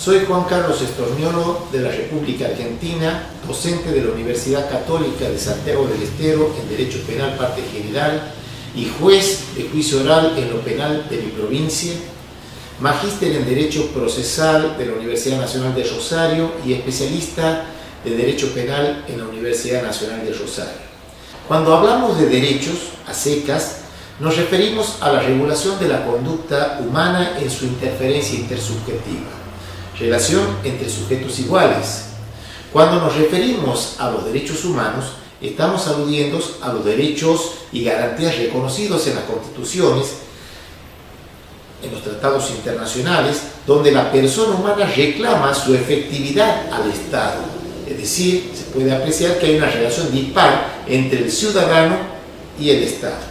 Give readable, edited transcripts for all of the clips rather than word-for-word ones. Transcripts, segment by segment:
Soy Juan Carlos Estorniolo de la República Argentina, docente de la Universidad Católica de Santiago del Estero en Derecho Penal Parte General y juez de juicio oral en lo penal de mi provincia, magíster en Derecho Procesal de la Universidad Nacional de Rosario y especialista de Derecho Penal en la Universidad Nacional de Rosario. Cuando hablamos de derechos a secas, nos referimos a la regulación de la conducta humana en su interferencia intersubjetiva, relación entre sujetos iguales. Cuando nos referimos a los derechos humanos, estamos aludiendo a los derechos y garantías reconocidos en las constituciones, en los tratados internacionales, donde la persona humana reclama su efectividad al Estado. Es decir, se puede apreciar que hay una relación dispar entre el ciudadano y el Estado.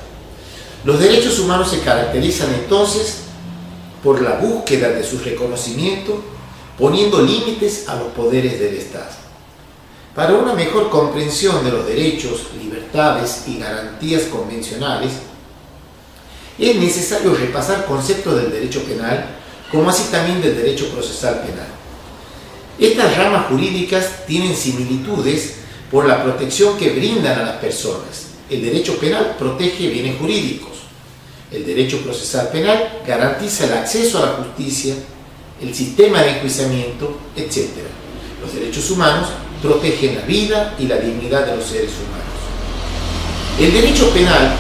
Los derechos humanos se caracterizan entonces por la búsqueda de su reconocimiento, poniendo límites a los poderes del Estado. Para una mejor comprensión de los derechos, libertades y garantías convencionales, es necesario repasar conceptos del derecho penal, como así también del derecho procesal penal. Estas ramas jurídicas tienen similitudes por la protección que brindan a las personas. El derecho penal protege bienes jurídicos. El derecho procesal penal garantiza el acceso a la justicia, el sistema de enjuiciamiento, etc. Los derechos humanos protegen la vida y la dignidad de los seres humanos. El derecho penal,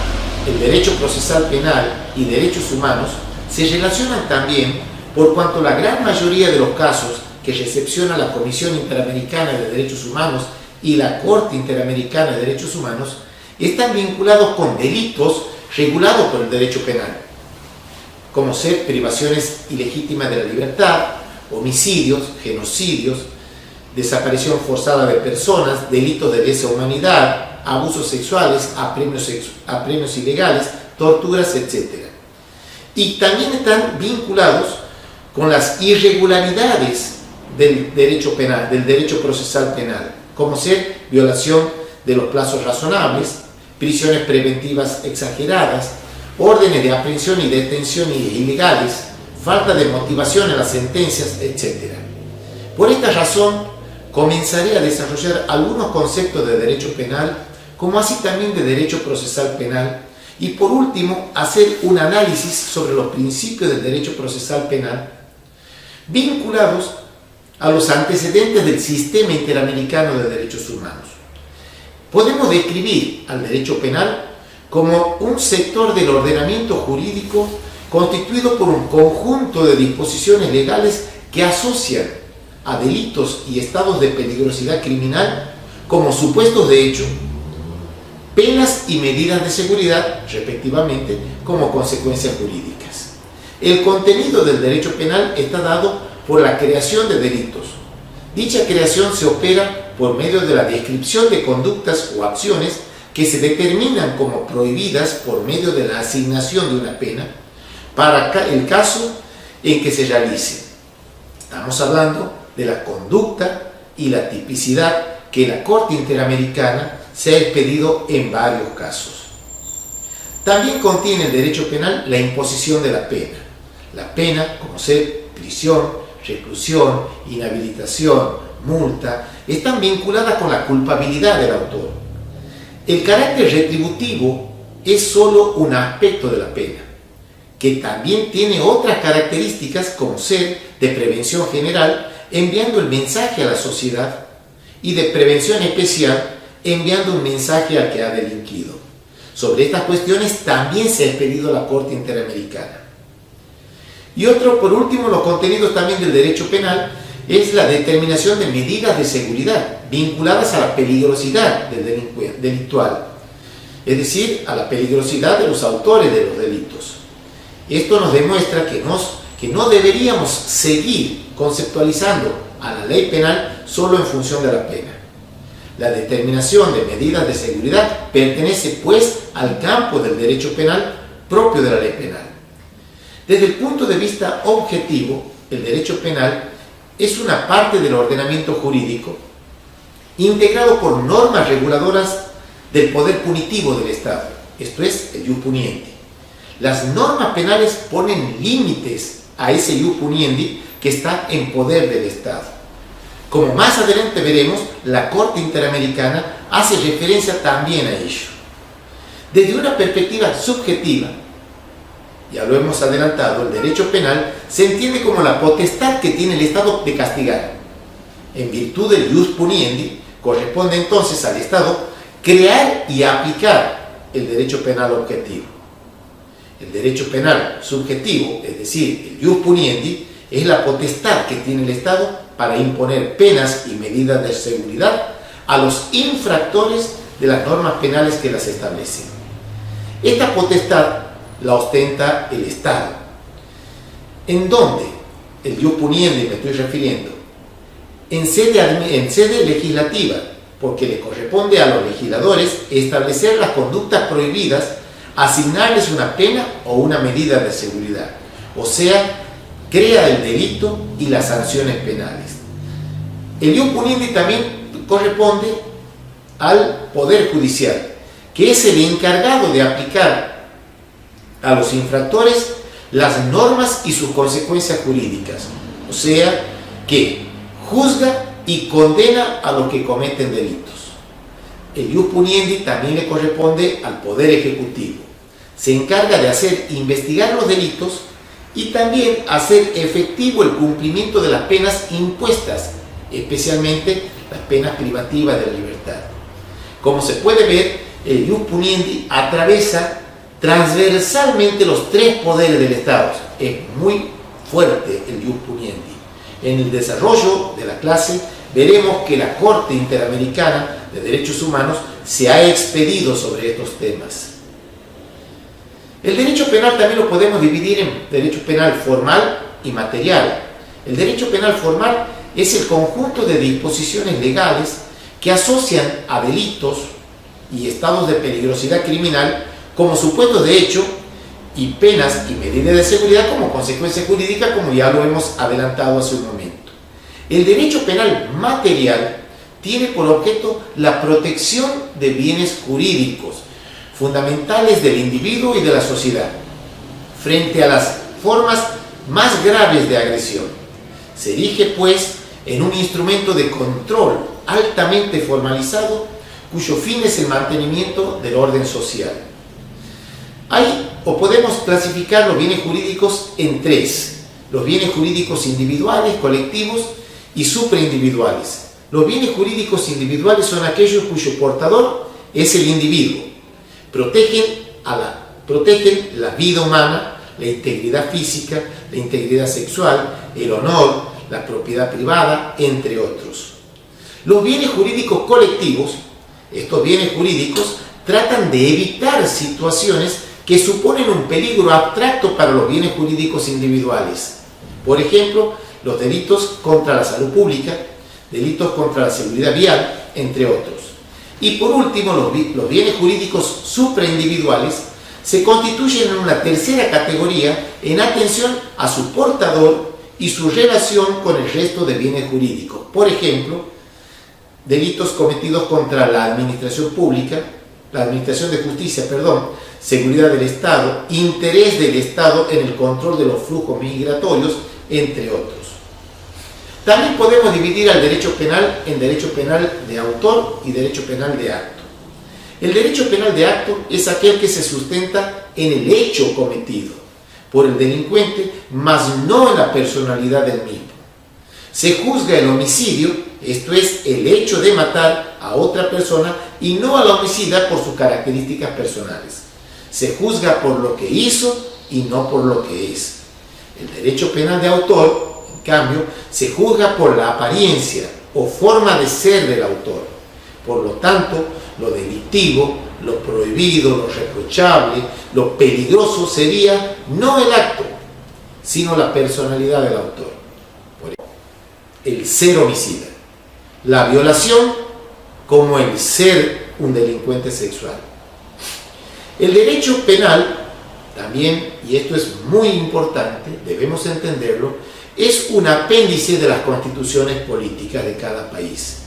el derecho procesal penal y derechos humanos se relacionan también por cuanto la gran mayoría de los casos que recepciona la Comisión Interamericana de Derechos Humanos y la Corte Interamericana de Derechos Humanos están vinculados con delitos regulados por el derecho penal, como ser privaciones ilegítimas de la libertad, homicidios, genocidios, desaparición forzada de personas, delitos de lesa humanidad, abusos sexuales, apremios ilegales, torturas, etc. Y también están vinculados con las irregularidades del derecho penal, del derecho procesal penal, como ser violación de los plazos razonables, prisiones preventivas exageradas, órdenes de aprehensión y detención ilegales, falta de motivación en las sentencias, etc. Por esta razón, comenzaré a desarrollar algunos conceptos de derecho penal, como así también de derecho procesal penal, y por último, hacer un análisis sobre los principios del derecho procesal penal, vinculados a los antecedentes del sistema interamericano de derechos humanos. Podemos describir al derecho penal como un sector del ordenamiento jurídico constituido por un conjunto de disposiciones legales que asocian a delitos y estados de peligrosidad criminal como supuestos de hecho, penas y medidas de seguridad, respectivamente, como consecuencias jurídicas. El contenido del derecho penal está dado por la creación de delitos. Dicha creación se opera por medio de la descripción de conductas o acciones que se determinan como prohibidas por medio de la asignación de una pena para el caso en que se realice. Estamos hablando de la conducta y la tipicidad que la Corte Interamericana se ha expedido en varios casos. También contiene el derecho penal la imposición de la pena. La pena, como ser prisión, reclusión, inhabilitación, multa, están vinculadas con la culpabilidad del autor. El carácter retributivo es solo un aspecto de la pena, que también tiene otras características como ser de prevención general, enviando el mensaje a la sociedad, y de prevención especial, enviando un mensaje al que ha delinquido. Sobre estas cuestiones también se ha expedido la Corte Interamericana. Y otro, por último, los contenidos también del derecho penal es la determinación de medidas de seguridad vinculadas a la peligrosidad del delictual, es decir, a la peligrosidad de los autores de los delitos. Esto nos demuestra que no deberíamos seguir conceptualizando a la ley penal solo en función de la pena. La determinación de medidas de seguridad pertenece, pues, al campo del derecho penal propio de la ley penal. Desde el punto de vista objetivo, el derecho penal es una parte del ordenamiento jurídico integrado por normas reguladoras del poder punitivo del Estado, esto es, el ius puniendi. Las normas penales ponen límites a ese ius puniendi que está en poder del Estado. Como más adelante veremos, la Corte Interamericana hace referencia también a ello. Desde una perspectiva subjetiva, ya lo hemos adelantado, el derecho penal se entiende como la potestad que tiene el Estado de castigar. En virtud del ius puniendi, corresponde entonces al Estado crear y aplicar el derecho penal objetivo. El derecho penal subjetivo, es decir, el ius puniendi, es la potestad que tiene el Estado para imponer penas y medidas de seguridad a los infractores de las normas penales que las establecen. Esta potestad la ostenta el Estado. ¿En dónde? El ius puniendi me estoy refiriendo. En sede legislativa, porque le corresponde a los legisladores establecer las conductas prohibidas, asignarles una pena o una medida de seguridad. O sea, crea el delito y las sanciones penales. El ius puniendi también corresponde al Poder Judicial, que es el encargado de aplicar a los infractores las normas y sus consecuencias jurídicas. O sea, que juzga y condena a los que cometen delitos. El ius puniendi también le corresponde al Poder Ejecutivo. Se encarga de investigar los delitos y también hacer efectivo el cumplimiento de las penas impuestas, especialmente las penas privativas de la libertad. Como se puede ver, el ius puniendi atraviesa transversalmente los tres poderes del Estado. Es muy fuerte el ius puniendi. En el desarrollo de la clase veremos que la Corte Interamericana de Derechos Humanos se ha expedido sobre estos temas. El derecho penal también lo podemos dividir en derecho penal formal y material. El derecho penal formal es el conjunto de disposiciones legales que asocian a delitos y estados de peligrosidad criminal como supuestos de hecho y penas y medidas de seguridad como consecuencia jurídica, como ya lo hemos adelantado hace un momento. El derecho penal material tiene por objeto la protección de bienes jurídicos fundamentales del individuo y de la sociedad frente a las formas más graves de agresión. Se erige, pues, en un instrumento de control altamente formalizado cuyo fin es el mantenimiento del orden social. Podemos clasificar los bienes jurídicos en tres: los bienes jurídicos individuales, colectivos y supraindividuales. Los bienes jurídicos individuales son aquellos cuyo portador es el individuo. Protegen la vida humana, la integridad física, la integridad sexual, el honor, la propiedad privada, entre otros. Los bienes jurídicos colectivos, estos bienes jurídicos tratan de evitar situaciones que suponen un peligro abstracto para los bienes jurídicos individuales. Por ejemplo, los delitos contra la salud pública, delitos contra la seguridad vial, entre otros. Y por último, los bienes jurídicos supraindividuales se constituyen en una tercera categoría en atención a su portador y su relación con el resto de bienes jurídicos. Por ejemplo, delitos cometidos contra la administración pública, la administración de justicia, seguridad del Estado, interés del Estado en el control de los flujos migratorios, entre otros. También podemos dividir al derecho penal en derecho penal de autor y derecho penal de acto. El derecho penal de acto es aquel que se sustenta en el hecho cometido por el delincuente, mas no en la personalidad del mismo. Se juzga el homicidio, esto es, el hecho de matar a otra persona, y no al homicida por sus características personales. Se juzga por lo que hizo y no por lo que es. El derecho penal de autor, en cambio, se juzga por la apariencia o forma de ser del autor. Por lo tanto, lo delictivo, lo prohibido, lo reprochable, lo peligroso sería no el acto, sino la personalidad del autor. Por ejemplo, el ser homicida, la violación como el ser un delincuente sexual. El derecho penal también, y esto es muy importante, debemos entenderlo, es un apéndice de las constituciones políticas de cada país,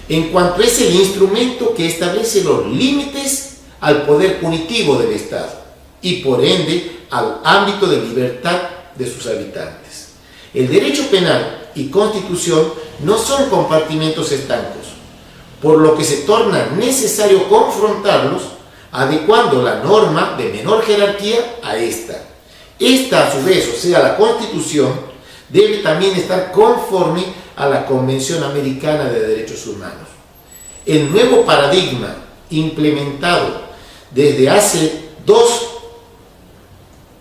en cuanto es el instrumento que establece los límites al poder punitivo del Estado y por ende al ámbito de libertad de sus habitantes. El derecho penal y constitución no son compartimentos estancos, por lo que se torna necesario confrontarlos, adecuando la norma de menor jerarquía a esta. Esta, a su vez, o sea, la Constitución, debe también estar conforme a la Convención Americana de Derechos Humanos. El nuevo paradigma implementado desde hace 2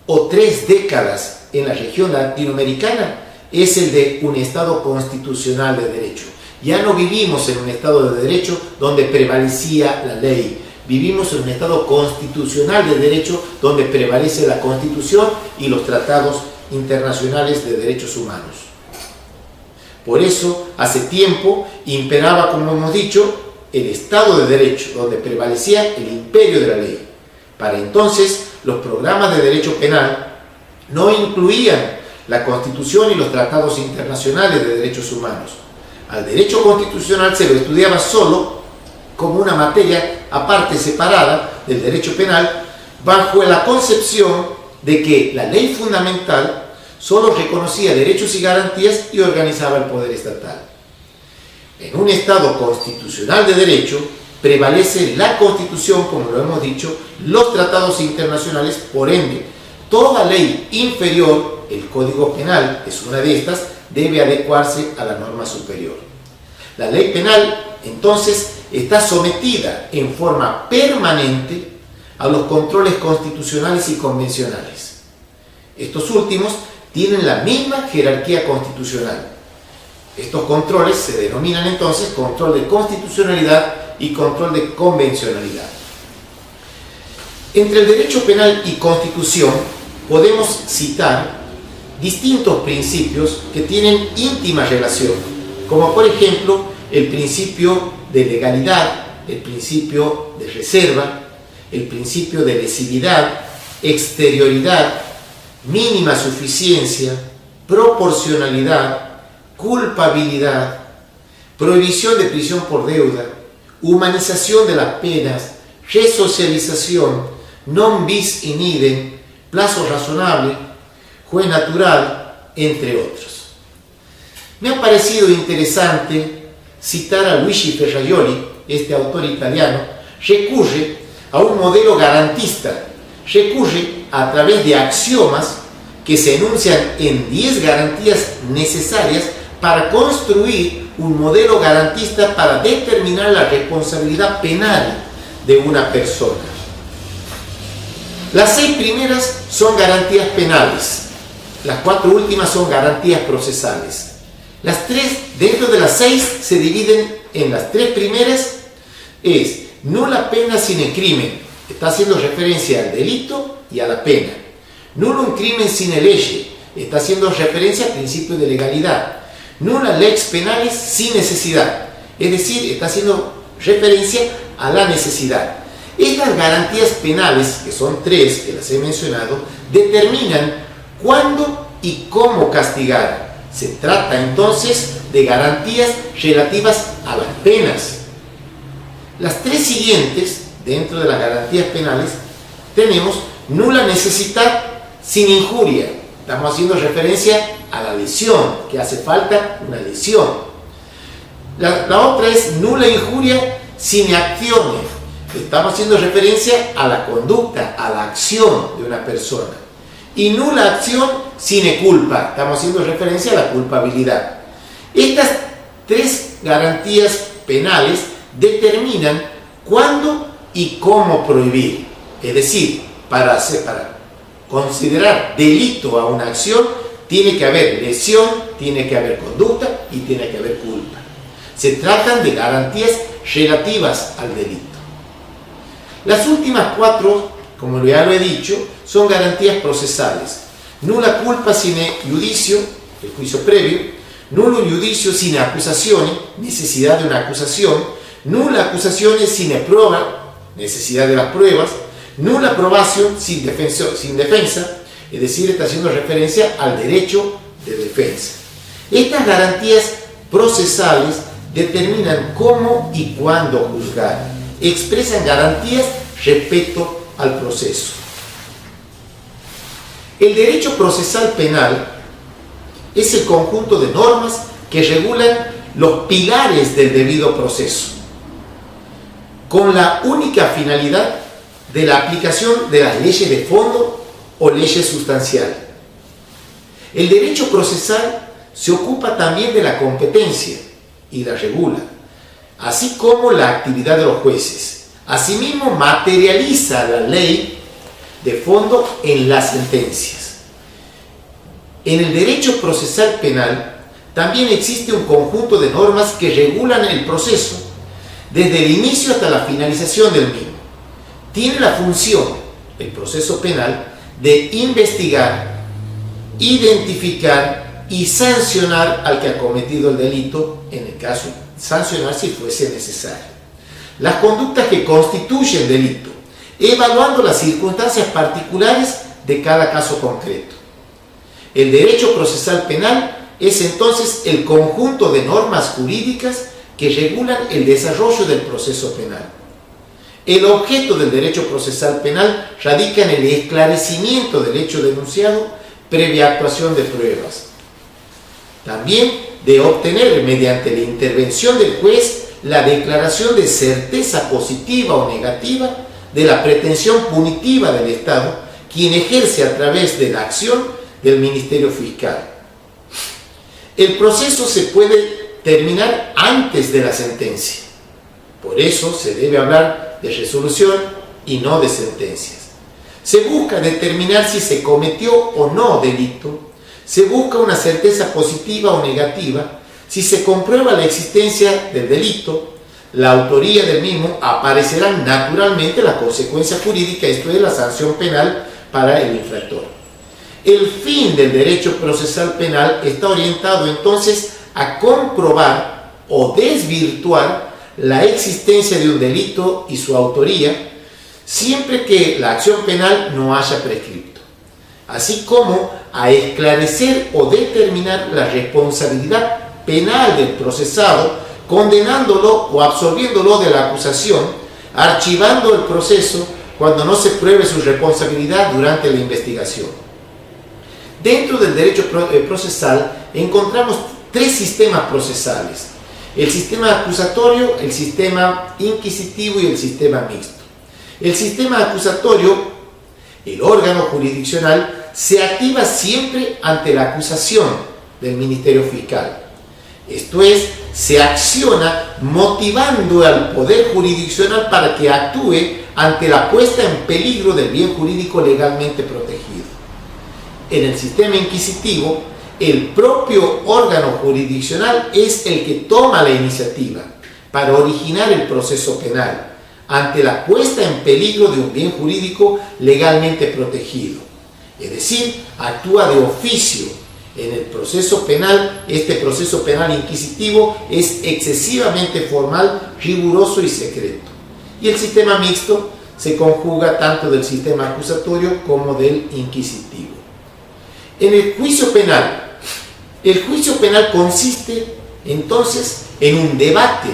o 3 décadas en la región latinoamericana es el de un Estado constitucional de derecho. Ya no vivimos en un Estado de derecho donde prevalecía la ley. Vivimos en un Estado constitucional de derecho donde prevalece la Constitución y los tratados internacionales de derechos humanos. Por eso, hace tiempo, imperaba, como hemos dicho, el Estado de Derecho, donde prevalecía el imperio de la ley. Para entonces, los programas de derecho penal no incluían la Constitución y los tratados internacionales de derechos humanos. Al derecho constitucional se lo estudiaba solo como una materia aparte, separada del derecho penal, bajo la concepción de que la ley fundamental solo reconocía derechos y garantías y organizaba el poder estatal. En un Estado constitucional de derecho prevalece la Constitución, como lo hemos dicho, los tratados internacionales, por ende, toda ley inferior, el Código Penal es una de estas, debe adecuarse a la norma superior. La ley penal, entonces, está sometida en forma permanente a los controles constitucionales y convencionales. Estos últimos tienen la misma jerarquía constitucional. Estos controles se denominan entonces control de constitucionalidad y control de convencionalidad. Entre el derecho penal y constitución podemos citar distintos principios que tienen íntima relación, como por ejemplo el principio de legalidad, el principio de reserva, el principio de lesividad, exterioridad, mínima suficiencia, proporcionalidad, culpabilidad, prohibición de prisión por deuda, humanización de las penas, resocialización, non bis in idem, plazo razonable, juez natural, entre otros. Me ha parecido interesante citar a Luigi Ferraioli, este autor italiano, recurre a un modelo garantista, recurre a través de axiomas que se enuncian en 10 garantías necesarias para construir un modelo garantista para determinar la responsabilidad penal de una persona. Las 6 primeras son garantías penales, las 4 últimas son garantías procesales. Las 3, dentro de las 6, se dividen en las 3 primeras, es nulla pena sine crimen, está haciendo referencia al delito y a la pena. Nullum crimen sine lege, está haciendo referencia al principio de legalidad. Nulla lex penales sin necesidad, es decir, está haciendo referencia a la necesidad. Estas garantías penales, que son 3, que las he mencionado, determinan cuándo y cómo castigar. Se trata entonces de garantías relativas a las penas. Las 3 siguientes, dentro de las garantías penales, tenemos nulla necessitat sin injuria. Estamos haciendo referencia a la lesión, que hace falta una lesión. La otra es nulla injuria sine actione. Estamos haciendo referencia a la conducta, a la acción de una persona. Y nulla acción sine culpa. Estamos haciendo referencia a la culpabilidad. Estas 3 garantías penales determinan cuándo y cómo prohibir. Es decir, para considerar delito a una acción, tiene que haber lesión, tiene que haber conducta y tiene que haber culpa. Se tratan de garantías relativas al delito. Las últimas 4, como ya lo he dicho, son garantías procesales. Nulla culpa sine judicio, el juicio previo. Nullum judicio sine accusazione, necesidad de una acusación. Nulla accusazione sine prova, necesidad de las pruebas. Nulla probación sin defensa, es decir, está haciendo referencia al derecho de defensa. Estas garantías procesales determinan cómo y cuándo juzgar. Expresan garantías respecto al proceso. El derecho procesal penal es el conjunto de normas que regulan los pilares del debido proceso, con la única finalidad de la aplicación de las leyes de fondo o leyes sustanciales. El derecho procesal se ocupa también de la competencia y la regula, así como la actividad de los jueces. Asimismo, materializa la ley de fondo en las sentencias. En el derecho procesal penal también existe un conjunto de normas que regulan el proceso desde el inicio hasta la finalización del mismo. Tiene la función, el proceso penal, de investigar, identificar y sancionar al que ha cometido el delito, en el caso, sancionar si fuese necesario. Las conductas que constituyen delito, evaluando las circunstancias particulares de cada caso concreto. El derecho procesal penal es entonces el conjunto de normas jurídicas que regulan el desarrollo del proceso penal. El objeto del derecho procesal penal radica en el esclarecimiento del hecho denunciado previa actuación de pruebas. También de obtener mediante la intervención del juez la declaración de certeza positiva o negativa de la pretensión punitiva del Estado, quien ejerce a través de la acción del Ministerio Fiscal. El proceso se puede terminar antes de la sentencia. Por eso se debe hablar de resolución y no de sentencias. Se busca determinar si se cometió o no delito. Se busca una certeza positiva o negativa. Si se comprueba la existencia del delito, la autoría del mismo, aparecerán naturalmente las consecuencias jurídicas, esto es la sanción penal para el infractor. El fin del derecho procesal penal está orientado entonces a comprobar o desvirtuar la existencia de un delito y su autoría, siempre que la acción penal no haya prescripto, así como a esclarecer o determinar la responsabilidad penal del procesado, condenándolo o absolviéndolo de la acusación, archivando el proceso cuando no se pruebe su responsabilidad durante la investigación. Dentro del derecho procesal encontramos tres sistemas procesales: el sistema acusatorio, el sistema inquisitivo y el sistema mixto. El sistema acusatorio, el órgano jurisdiccional, se activa siempre ante la acusación del Ministerio Fiscal. Esto es, se acciona motivando al poder jurisdiccional para que actúe ante la puesta en peligro del bien jurídico legalmente protegido. En el sistema inquisitivo, el propio órgano jurisdiccional es el que toma la iniciativa para originar el proceso penal ante la puesta en peligro de un bien jurídico legalmente protegido. Es decir, actúa de oficio. En el proceso penal, este proceso penal inquisitivo es excesivamente formal, riguroso y secreto. Y el sistema mixto se conjuga tanto del sistema acusatorio como del inquisitivo. En el juicio penal consiste entonces en un debate,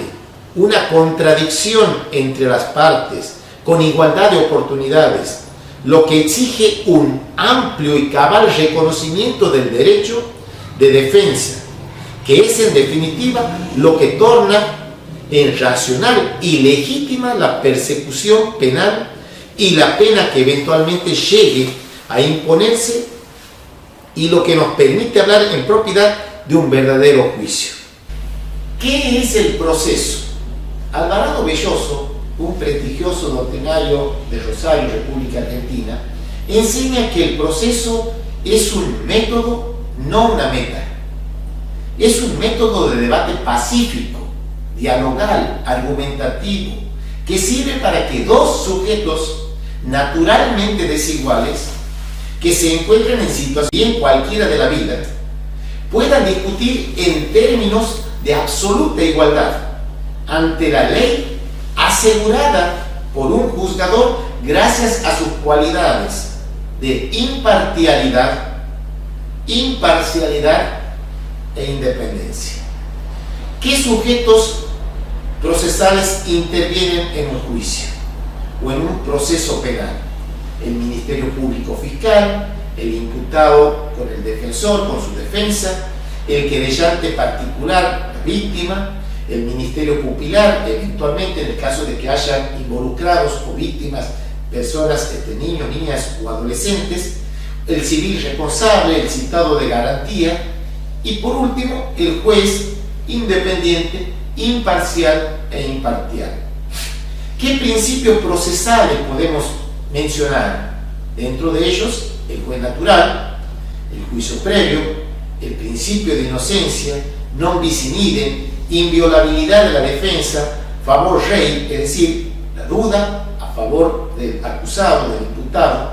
una contradicción entre las partes, con igualdad de oportunidades, lo que exige un amplio y cabal reconocimiento del derecho de defensa, que es en definitiva lo que torna en racional y legítima la persecución penal y la pena que eventualmente llegue a imponerse, y lo que nos permite hablar en propiedad de un verdadero juicio. ¿Qué es el proceso? Alvarado Belloso, un prestigioso doctrinario de Rosario, República Argentina, enseña que el proceso es un método, no una meta. Es un método de debate pacífico, dialogal, argumentativo, que sirve para que dos sujetos naturalmente desiguales, que se encuentren en situación bien cualquiera de la vida, puedan discutir en términos de absoluta igualdad ante la ley, asegurada por un juzgador gracias a sus cualidades de imparcialidad e independencia. ¿Qué sujetos procesales intervienen en un juicio o en un proceso penal? El Ministerio Público Fiscal, el imputado con el defensor, con su defensa, el querellante particular, la víctima, el ministerio pupilar, eventualmente en el caso de que hayan involucrados o víctimas personas, niños, niñas o adolescentes, el civil responsable, el citado de garantía y por último el juez independiente, imparcial e imparcial. ¿Qué principios procesales podemos mencionar? Dentro de ellos, el juez natural, el juicio previo, el principio de inocencia, non bis in idem, inviolabilidad de la defensa, favor rei, es decir, la duda a favor del acusado, del imputado,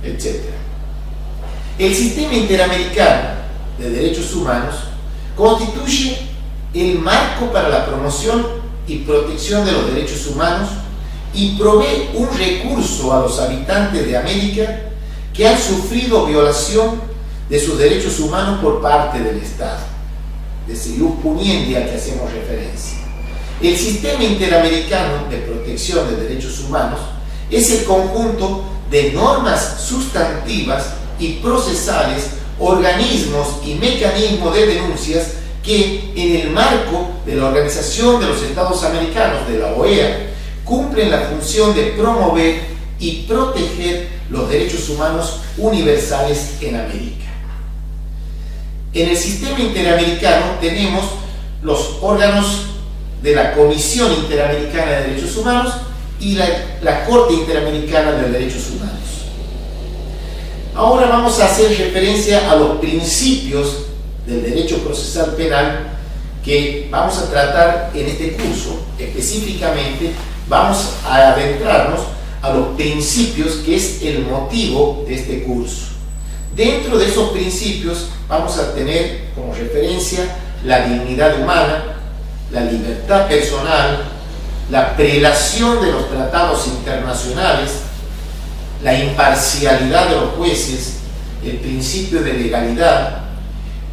etc. El sistema interamericano de derechos humanos constituye el marco para la promoción y protección de los derechos humanos y provee un recurso a los habitantes de América que han sufrido violación de sus derechos humanos por parte del Estado, de ese ius puniendi al que hacemos referencia. El sistema interamericano de protección de derechos humanos es el conjunto de normas sustantivas y procesales, organismos y mecanismos de denuncias que en el marco de la Organización de los Estados Americanos, de la OEA, cumplen la función de promover y proteger los derechos humanos universales en América. En el sistema interamericano tenemos los órganos de la Comisión Interamericana de Derechos Humanos y la Corte Interamericana de Derechos Humanos. Ahora vamos a hacer referencia a los principios del derecho procesal penal que vamos a tratar en este curso. Específicamente vamos a adentrarnos a los principios, que es el motivo de este curso. Dentro de esos principios vamos a tener como referencia la dignidad humana, la libertad personal, la prelación de los tratados internacionales, la imparcialidad de los jueces, el principio de legalidad,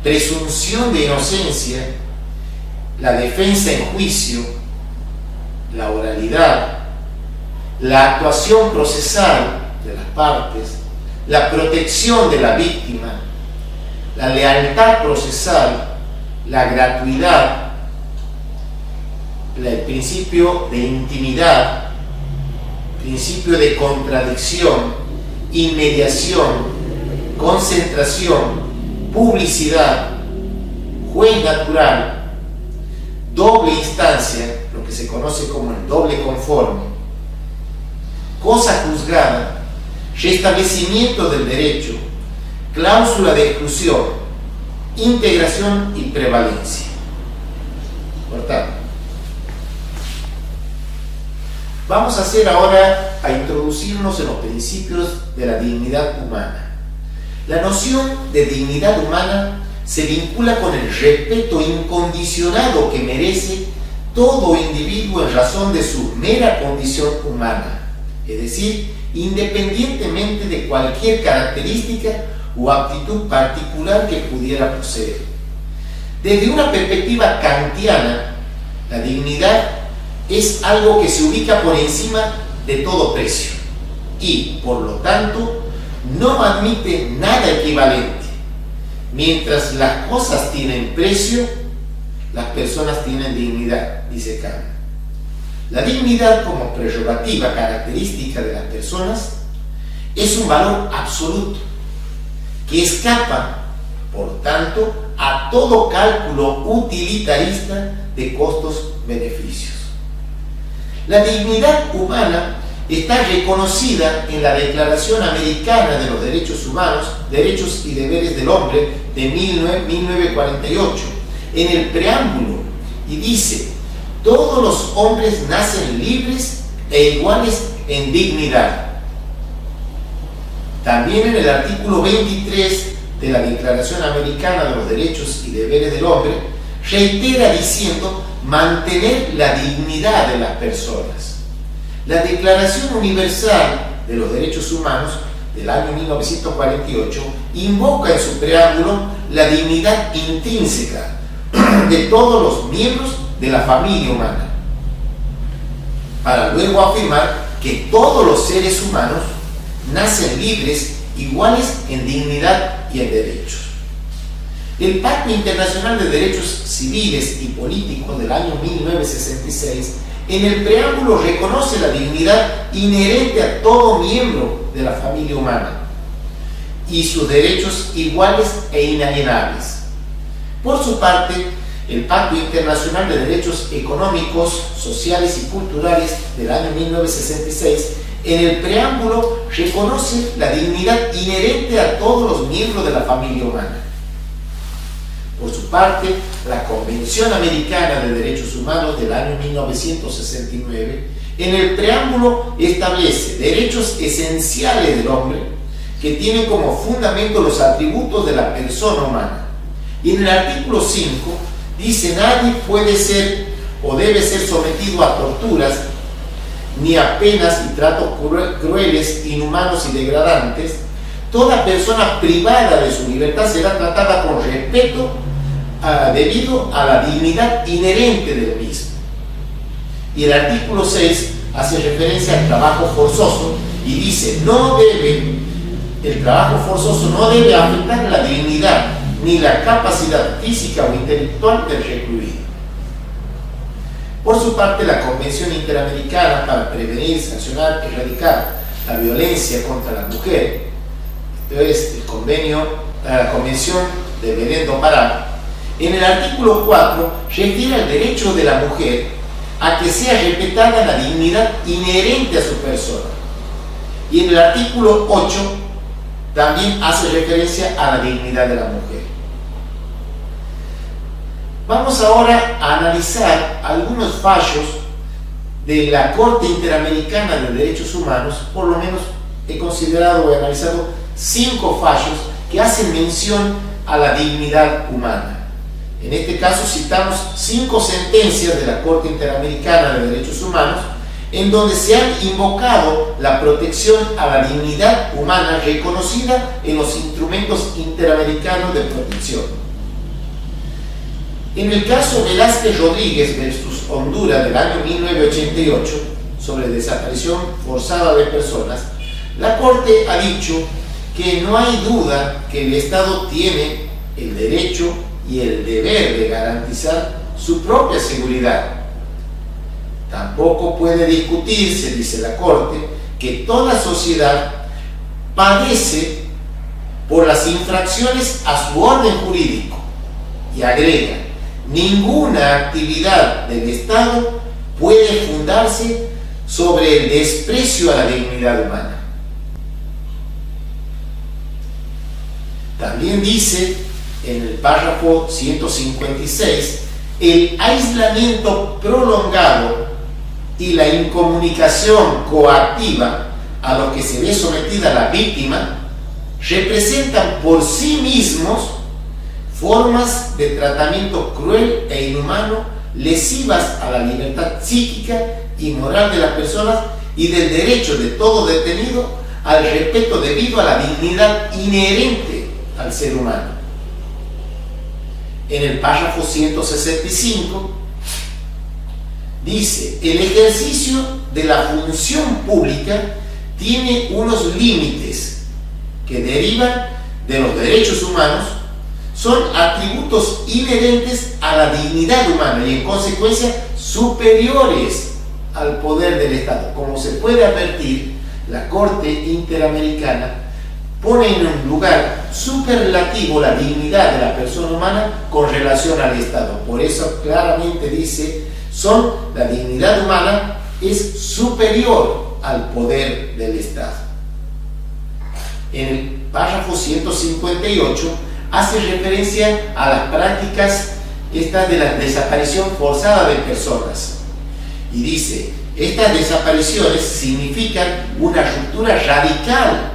presunción de inocencia, la defensa en juicio, la oralidad, la actuación procesal de las partes, la protección de la víctima, la lealtad procesal, la gratuidad, el principio de intimidad, principio de contradicción, inmediación, concentración, publicidad, juez natural, doble instancia, lo que se conoce como el doble conforme, cosa juzgada, restablecimiento del derecho, cláusula de exclusión, integración y prevalencia. Por tanto, vamos a hacer ahora a introducirnos en los principios de la dignidad humana. La noción de dignidad humana se vincula con el respeto incondicionado que merece todo individuo en razón de su mera condición humana, es decir, independientemente de cualquier característica o aptitud particular que pudiera poseer. Desde una perspectiva kantiana, la dignidad es algo que se ubica por encima de todo precio y, por lo tanto, no admite nada equivalente. Mientras las cosas tienen precio, las personas tienen dignidad, dice Kant. La dignidad como prerrogativa característica de las personas es un valor absoluto que escapa, por tanto, a todo cálculo utilitarista de costos-beneficios. La dignidad humana está reconocida en la Declaración Americana de los Derechos Humanos, Derechos y Deberes del Hombre de 1948, en el preámbulo, y dice: todos los hombres nacen libres e iguales en dignidad. También en el artículo 23 de la Declaración Americana de los Derechos y Deberes del Hombre reitera diciendo mantener la dignidad de las personas. La Declaración Universal de los Derechos Humanos del año 1948 invoca en su preámbulo la dignidad intrínseca de todos los miembros de la familia humana, para luego afirmar que todos los seres humanos nacen libres iguales en dignidad y en derechos. El Pacto Internacional de Derechos Civiles y Políticos del año 1966, en el preámbulo reconoce la dignidad inherente a todo miembro de la familia humana y sus derechos iguales e inalienables. Por su parte, el Pacto Internacional de Derechos Económicos, Sociales y Culturales del año 1966, en el preámbulo reconoce la dignidad inherente a todos los miembros de la familia humana. Por su parte, la Convención Americana de Derechos Humanos del año 1969, en el preámbulo establece derechos esenciales del hombre que tienen como fundamento los atributos de la persona humana. Y en el artículo 5 dice: nadie puede ser o debe ser sometido a torturas, ni a penas y tratos crueles, inhumanos y degradantes. Toda persona privada de su libertad será tratada con respeto debido a la dignidad inherente del mismo. Y el artículo 6 hace referencia al trabajo forzoso y dice: el trabajo forzoso no debe afectar la dignidad ni la capacidad física o intelectual del recluido. Por su parte, la Convención Interamericana para prevenir, sancionar y erradicar la violencia contra la mujer, esto es la Convención de Belén do Pará, en el artículo 4 refiere al derecho de la mujer a que sea respetada la dignidad inherente a su persona. Y en el artículo 8 también hace referencia a la dignidad de la mujer. Vamos ahora a analizar algunos fallos de la Corte Interamericana de Derechos Humanos. Por lo menos he considerado o he analizado 5 fallos que hacen mención a la dignidad humana. En este caso citamos 5 sentencias de la Corte Interamericana de Derechos Humanos en donde se han invocado la protección a la dignidad humana reconocida en los instrumentos interamericanos de protección. En el caso Velázquez Rodríguez versus Honduras del año 1988, sobre desaparición forzada de personas, la Corte ha dicho que no hay duda que el Estado tiene el derecho y el deber de garantizar su propia seguridad. Tampoco puede discutirse, dice la Corte, que toda sociedad padece por las infracciones a su orden jurídico, y agrega: ninguna actividad del Estado puede fundarse sobre el desprecio a la dignidad humana. También dice en el párrafo 156: el aislamiento prolongado y la incomunicación coactiva a lo que se ve sometida la víctima representan por sí mismos formas de tratamiento cruel e inhumano, lesivas a la libertad psíquica y moral de las personas y del derecho de todo detenido al respeto debido a la dignidad inherente al ser humano. En el párrafo 165 dice: el ejercicio de la función pública tiene unos límites que derivan de los derechos humanos, son atributos inherentes a la dignidad humana y en consecuencia superiores al poder del Estado. Como se puede advertir, la Corte Interamericana pone en un lugar superlativo la dignidad de la persona humana con relación al Estado. Por eso claramente dice: la dignidad humana es superior al poder del Estado. En el párrafo 158 hace referencia a las prácticas estas de la desaparición forzada de personas y dice: estas desapariciones significan una ruptura radical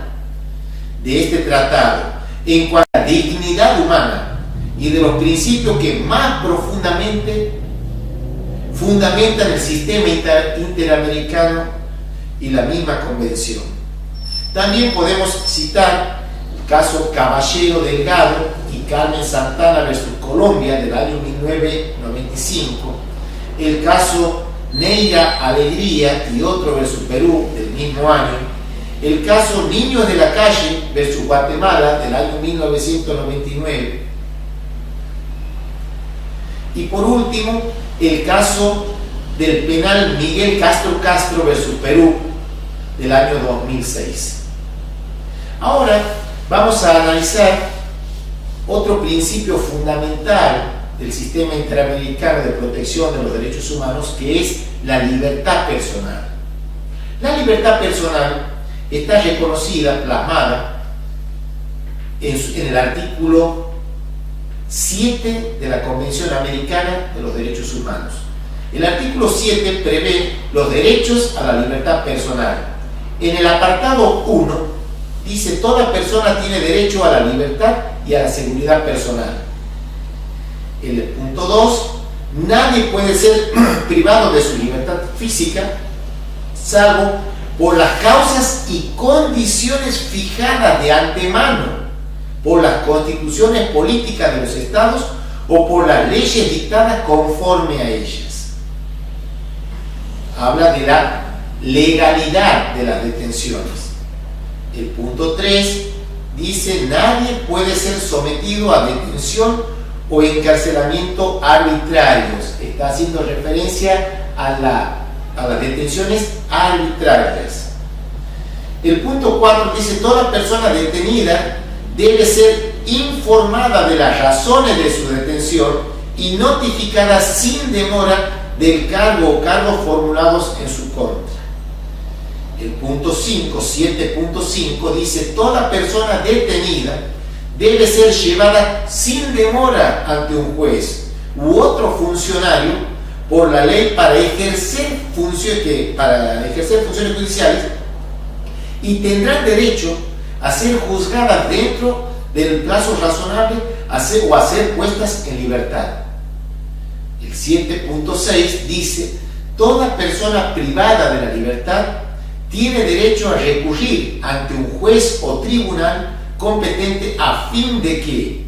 de este tratado en cuanto a la dignidad humana y de los principios que más profundamente fundamentan el sistema interamericano y la misma convención. También podemos citar el caso Caballero Delgado y Carmen Santana versus Colombia del año 1995, el caso Neira Alegría y otro versus Perú del mismo año, el caso Niños de la Calle versus Guatemala del año 1999. Y por último, el caso del penal Miguel Castro Castro versus Perú del año 2006. Ahora vamos a analizar otro principio fundamental del sistema interamericano de protección de los derechos humanos, que es la libertad personal. La libertad personal está reconocida, plasmada en el artículo 7 de la Convención Americana de los Derechos Humanos. El artículo 7 prevé los derechos a la libertad personal. En el apartado 1 dice: toda persona tiene derecho a la libertad y a la seguridad personal. En el punto 2, nadie puede ser privado de su libertad física, salvo por las causas y condiciones fijadas de antemano por las constituciones políticas de los estados o por las leyes dictadas conforme a ellas. Habla de la legalidad de las detenciones. El punto 3 dice: nadie puede ser sometido a detención o encarcelamiento arbitrarios. Está haciendo referencia a las detenciones arbitrarias. El punto 4 dice: toda persona detenida debe ser informada de las razones de su detención y notificada sin demora del cargo o cargos formulados en su contra. El punto 5, 7.5 dice: toda persona detenida debe ser llevada sin demora ante un juez u otro funcionario por la ley para ejercer funciones judiciales, y tendrán derecho a ser juzgadas dentro del plazo razonable o a ser puestas en libertad. El 7.6 dice: toda persona privada de la libertad tiene derecho a recurrir ante un juez o tribunal competente a fin de que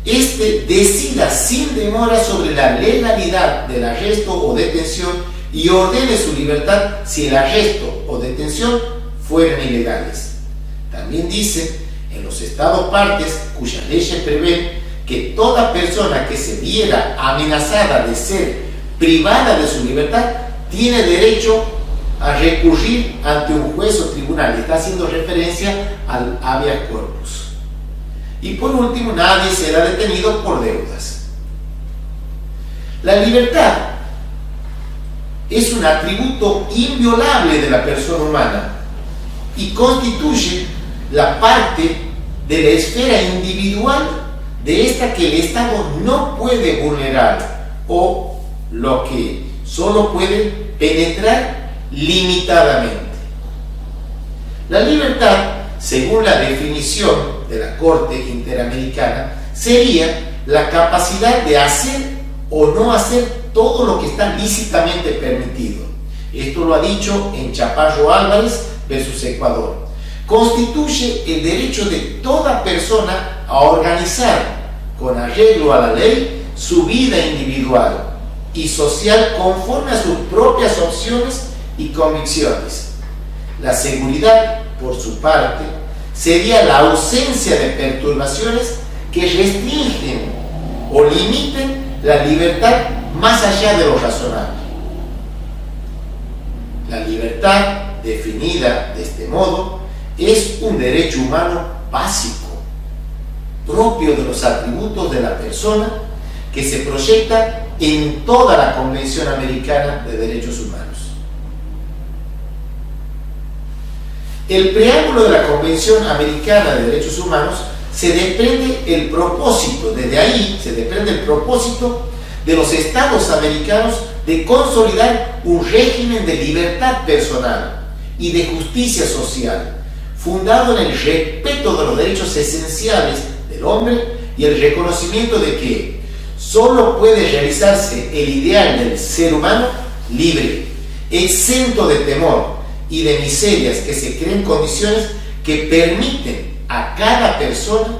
éste decida sin demora sobre la legalidad del arresto o detención y ordene su libertad si el arresto o detención fueran ilegales. También dice: en los estados partes cuyas leyes prevén que toda persona que se viera amenazada de ser privada de su libertad tiene derecho a recurrir ante un juez o tribunal. Está haciendo referencia al habeas corpus. Y por último, nadie será detenido por deudas. La libertad es un atributo inviolable de la persona humana y constituye la parte de la esfera individual de esta que el Estado no puede vulnerar, o lo que solo puede penetrar limitadamente. La libertad, según la definición de la Corte Interamericana, sería la capacidad de hacer o no hacer todo lo que está lícitamente permitido. Esto lo ha dicho en Chaparro Álvarez versus Ecuador. Constituye el derecho de toda persona a organizar, con arreglo a la ley, su vida individual y social conforme a sus propias opciones y convicciones. La seguridad, por su parte, sería la ausencia de perturbaciones que restringen o limiten la libertad más allá de lo razonable. La libertad, definida de este modo, es un derecho humano básico, propio de los atributos de la persona, que se proyecta en toda la Convención Americana de Derechos Humanos. El preámbulo de la Convención Americana de Derechos Humanos se desprende el propósito, desde ahí se desprende el propósito de los estados americanos de consolidar un régimen de libertad personal y de justicia social, fundado en el respeto de los derechos esenciales del hombre y el reconocimiento de que solo puede realizarse el ideal del ser humano libre, exento de temor y de miserias que se creen condiciones que permiten a cada persona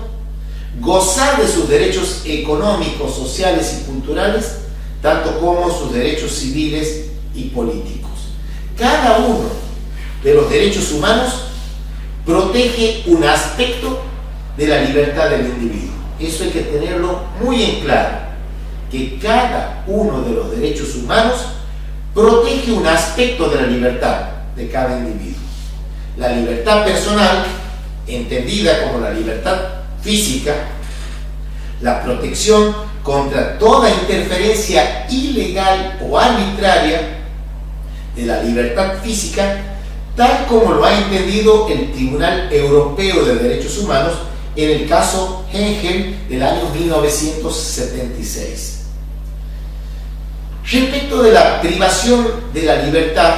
gozar de sus derechos económicos, sociales y culturales, tanto como sus derechos civiles y políticos. Cada uno de los derechos humanos protege un aspecto de la libertad del individuo. Eso hay que tenerlo muy en claro, que cada uno de los derechos humanos protege un aspecto de la libertad de cada individuo. La libertad personal, entendida como la libertad física, la protección contra toda interferencia ilegal o arbitraria de la libertad física, tal como lo ha entendido el Tribunal Europeo de Derechos Humanos en el caso Hengel del año 1976. Respecto de la privación de la libertad,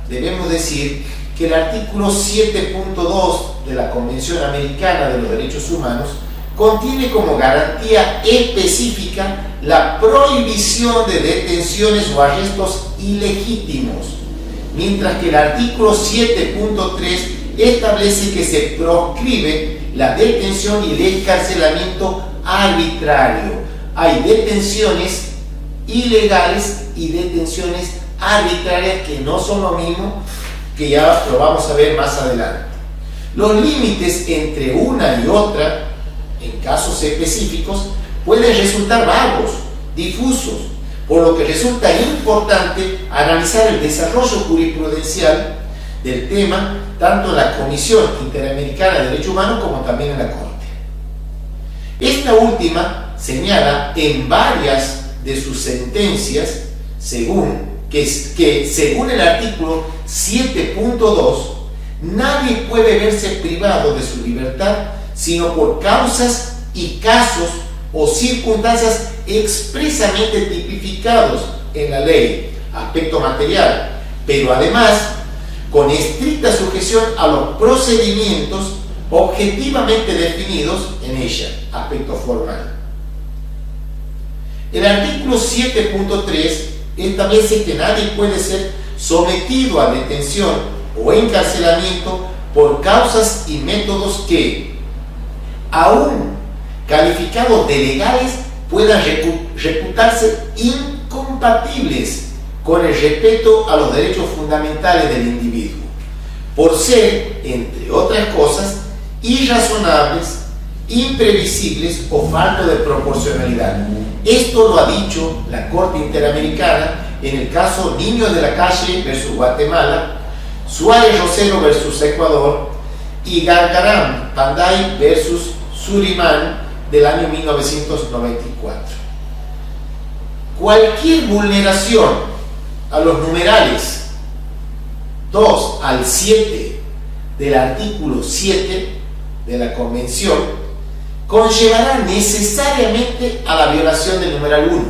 debemos decir que el artículo 7.2 de la Convención Americana de los Derechos Humanos contiene como garantía específica la prohibición de detenciones o arrestos ilegítimos, mientras que el artículo 7.3 establece que se proscribe la detención y el encarcelamiento arbitrario. Hay detenciones ilegales y detenciones arbitrarias que no son lo mismo, que ya lo vamos a ver más adelante. Los límites entre una y otra, en casos específicos, pueden resultar vagos, difusos, por lo que resulta importante analizar el desarrollo jurisprudencial del tema, tanto en la Comisión Interamericana de Derechos Humanos como también en la Corte. Esta última señala en varias de sus sentencias, según el artículo 7.2, nadie puede verse privado de su libertad sino por causas y casos o circunstancias expresamente tipificados en la ley, aspecto material, pero además con estricta sujeción a los procedimientos objetivamente definidos en ella, aspecto formal. El artículo 7.3 establece que nadie puede ser sometido a detención o encarcelamiento por causas y métodos que, aún calificados de legales, puedan reputarse incompatibles con el respeto a los derechos fundamentales del individuo, por ser, entre otras cosas, irrazonables, imprevisibles o faltos de proporcionalidad. Esto lo ha dicho la Corte Interamericana en el caso Niños de la Calle versus Guatemala, Suárez Rosero versus Ecuador y Gargarán Panday versus Surimán del año 1994. Cualquier vulneración a los numerales 2 al 7 del artículo 7 de la Convención conllevará necesariamente a la violación del numeral 1.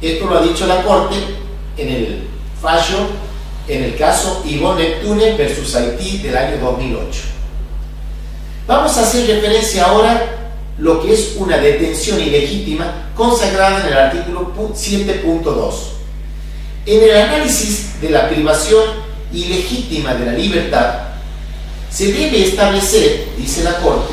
Esto lo ha dicho la Corte en el fallo en el caso Yvonne Neptune versus Haití del año 2008. Vamos a hacer referencia ahora a lo que es una detención ilegítima consagrada en el artículo 7.2. En el análisis de la privación ilegítima de la libertad, se debe establecer, dice la Corte,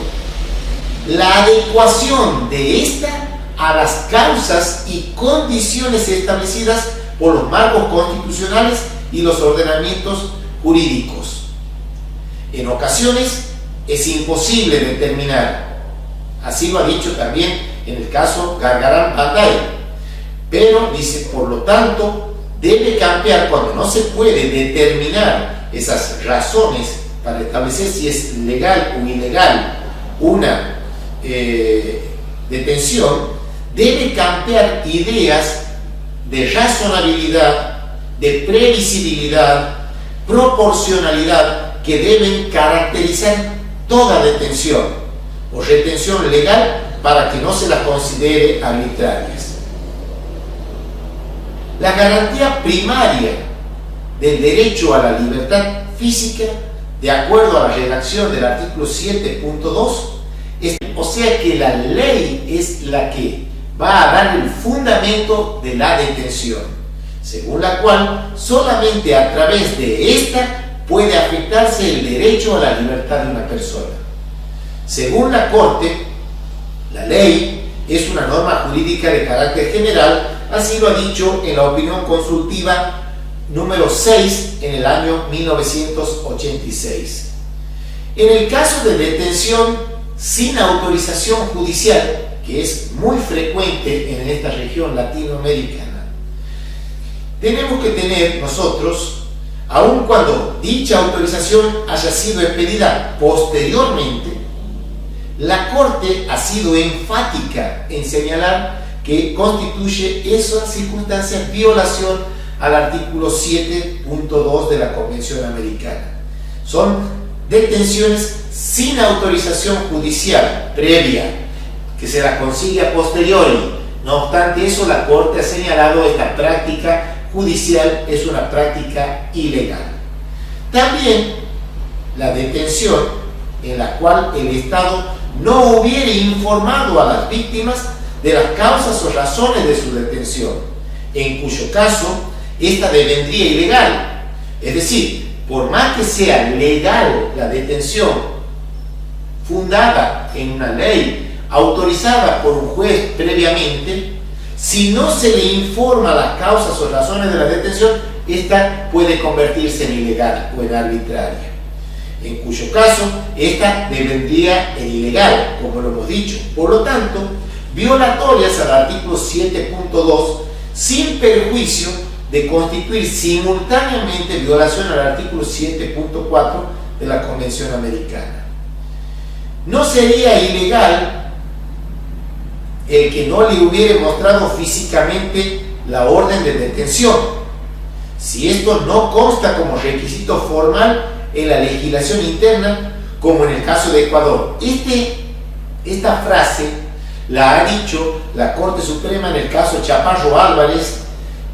la adecuación de esta a las causas y condiciones establecidas por los marcos constitucionales y los ordenamientos jurídicos. En ocasiones es imposible determinar, así lo ha dicho también en el caso Gargarán Panday, pero dice, por lo tanto, debe cambiar cuando no se puede determinar esas razones para establecer si es legal o ilegal una detención, debe cambiar ideas de razonabilidad, de previsibilidad, proporcionalidad que deben caracterizar toda detención o retención legal para que no se las considere arbitrarias. La garantía primaria del derecho a la libertad física, de acuerdo a la redacción del artículo 7.2, o sea que la ley es la que va a dar el fundamento de la detención, según la cual solamente a través de esta puede afectarse el derecho a la libertad de una persona. Según la Corte, la ley es una norma jurídica de carácter general, así lo ha dicho en la opinión consultiva número 6 en el año 1986. En el caso de detención sin autorización judicial, que es muy frecuente en esta región latinoamericana, tenemos que tener nosotros, aun cuando dicha autorización haya sido expedida posteriormente, la Corte ha sido enfática en señalar que constituye esa circunstancia violación al artículo 7.2 de la Convención Americana. Son detenciones sin autorización judicial previa, que se la consigue a posteriori. No obstante eso, la Corte ha señalado esta práctica judicial es una práctica ilegal. También la detención en la cual el Estado no hubiere informado a las víctimas de las causas o razones de su detención, en cuyo caso esta devendría ilegal. Es decir, por más que sea legal la detención fundada en una ley autorizada por un juez previamente, si no se le informa las causas o razones de la detención, esta puede convertirse en ilegal o en arbitraria, en cuyo caso esta devendría en ilegal, como lo hemos dicho. Por lo tanto, violatorias al artículo 7.2 sin perjuicio de constituir simultáneamente violación al artículo 7.4 de la Convención Americana. No sería ilegal el que no le hubiere mostrado físicamente la orden de detención, si esto no consta como requisito formal en la legislación interna, como en el caso de Ecuador. Esta frase la ha dicho la Corte Suprema en el caso Chaparro Álvarez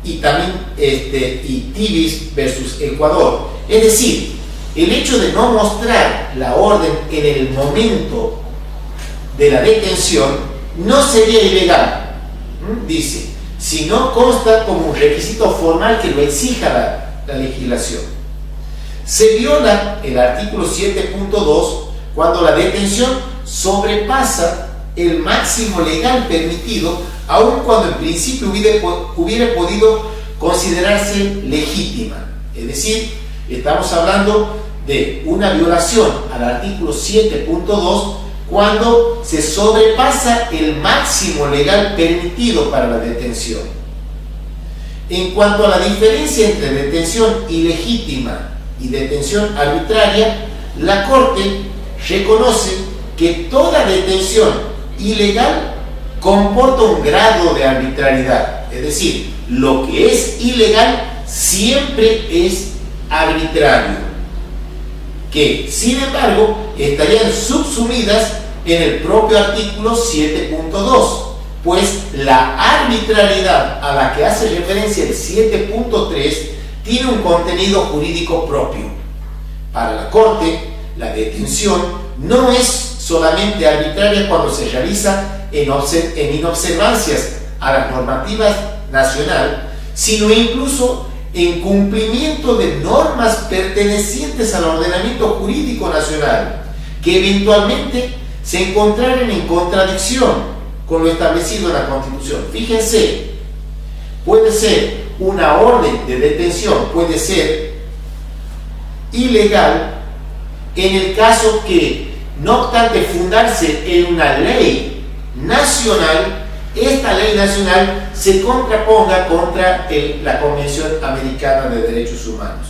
y también y Tibis versus Ecuador. Es decir, el hecho de no mostrar la orden en el momento de la detención no sería ilegal, dice, si no consta como un requisito formal que lo exija la legislación. Se viola el artículo 7.2 cuando la detención sobrepasa el máximo legal permitido, aun cuando en principio hubiera podido considerarse legítima. Es decir, estamos hablando de una violación al artículo 7.2 cuando se sobrepasa el máximo legal permitido para la detención. En cuanto a la diferencia entre detención ilegítima y detención arbitraria, la Corte reconoce que toda detención ilegal comporta un grado de arbitrariedad, es decir, lo que es ilegal siempre es arbitrario, que sin embargo estarían subsumidas en el propio artículo 7.2, pues la arbitrariedad a la que hace referencia el 7.3 tiene un contenido jurídico propio. Para la Corte, la detención no es solamente arbitraria cuando se realiza en inobservancias a las normativas nacionales, sino incluso en cumplimiento de normas pertenecientes al ordenamiento jurídico nacional, que eventualmente se encontraran en contradicción con lo establecido en la Constitución. Fíjense, puede ser una orden de detención, puede ser ilegal en el caso que, no obstante fundarse en una ley nacional, esta ley nacional se contraponga contra la Convención Americana de Derechos Humanos.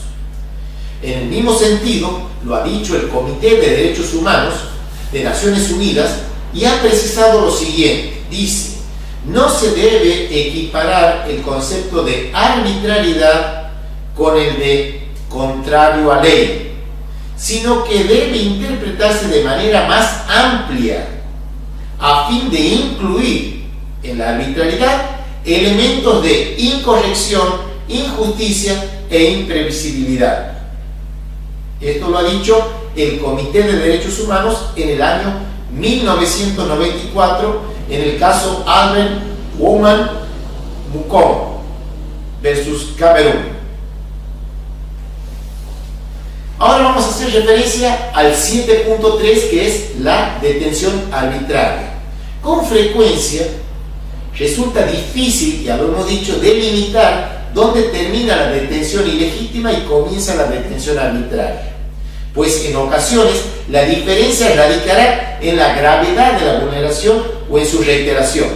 En el mismo sentido, lo ha dicho el Comité de Derechos Humanos de Naciones Unidas y ha precisado lo siguiente. Dice, no se debe equiparar el concepto de arbitrariedad con el de contrario a ley, sino que debe interpretarse de manera más amplia a fin de incluir en la arbitrariedad elementos de incorrección, injusticia e imprevisibilidad. Esto lo ha dicho el Comité de Derechos Humanos en el año 1994 en el caso Albert Woman Mukom versus Camerún. Ahora vamos a hacer referencia al 7.3, que es la detención arbitraria. Con frecuencia resulta difícil, ya lo hemos dicho, delimitar donde termina la detención ilegítima y comienza la detención arbitraria. Pues en ocasiones la diferencia radicará en la gravedad de la vulneración o en su reiteración.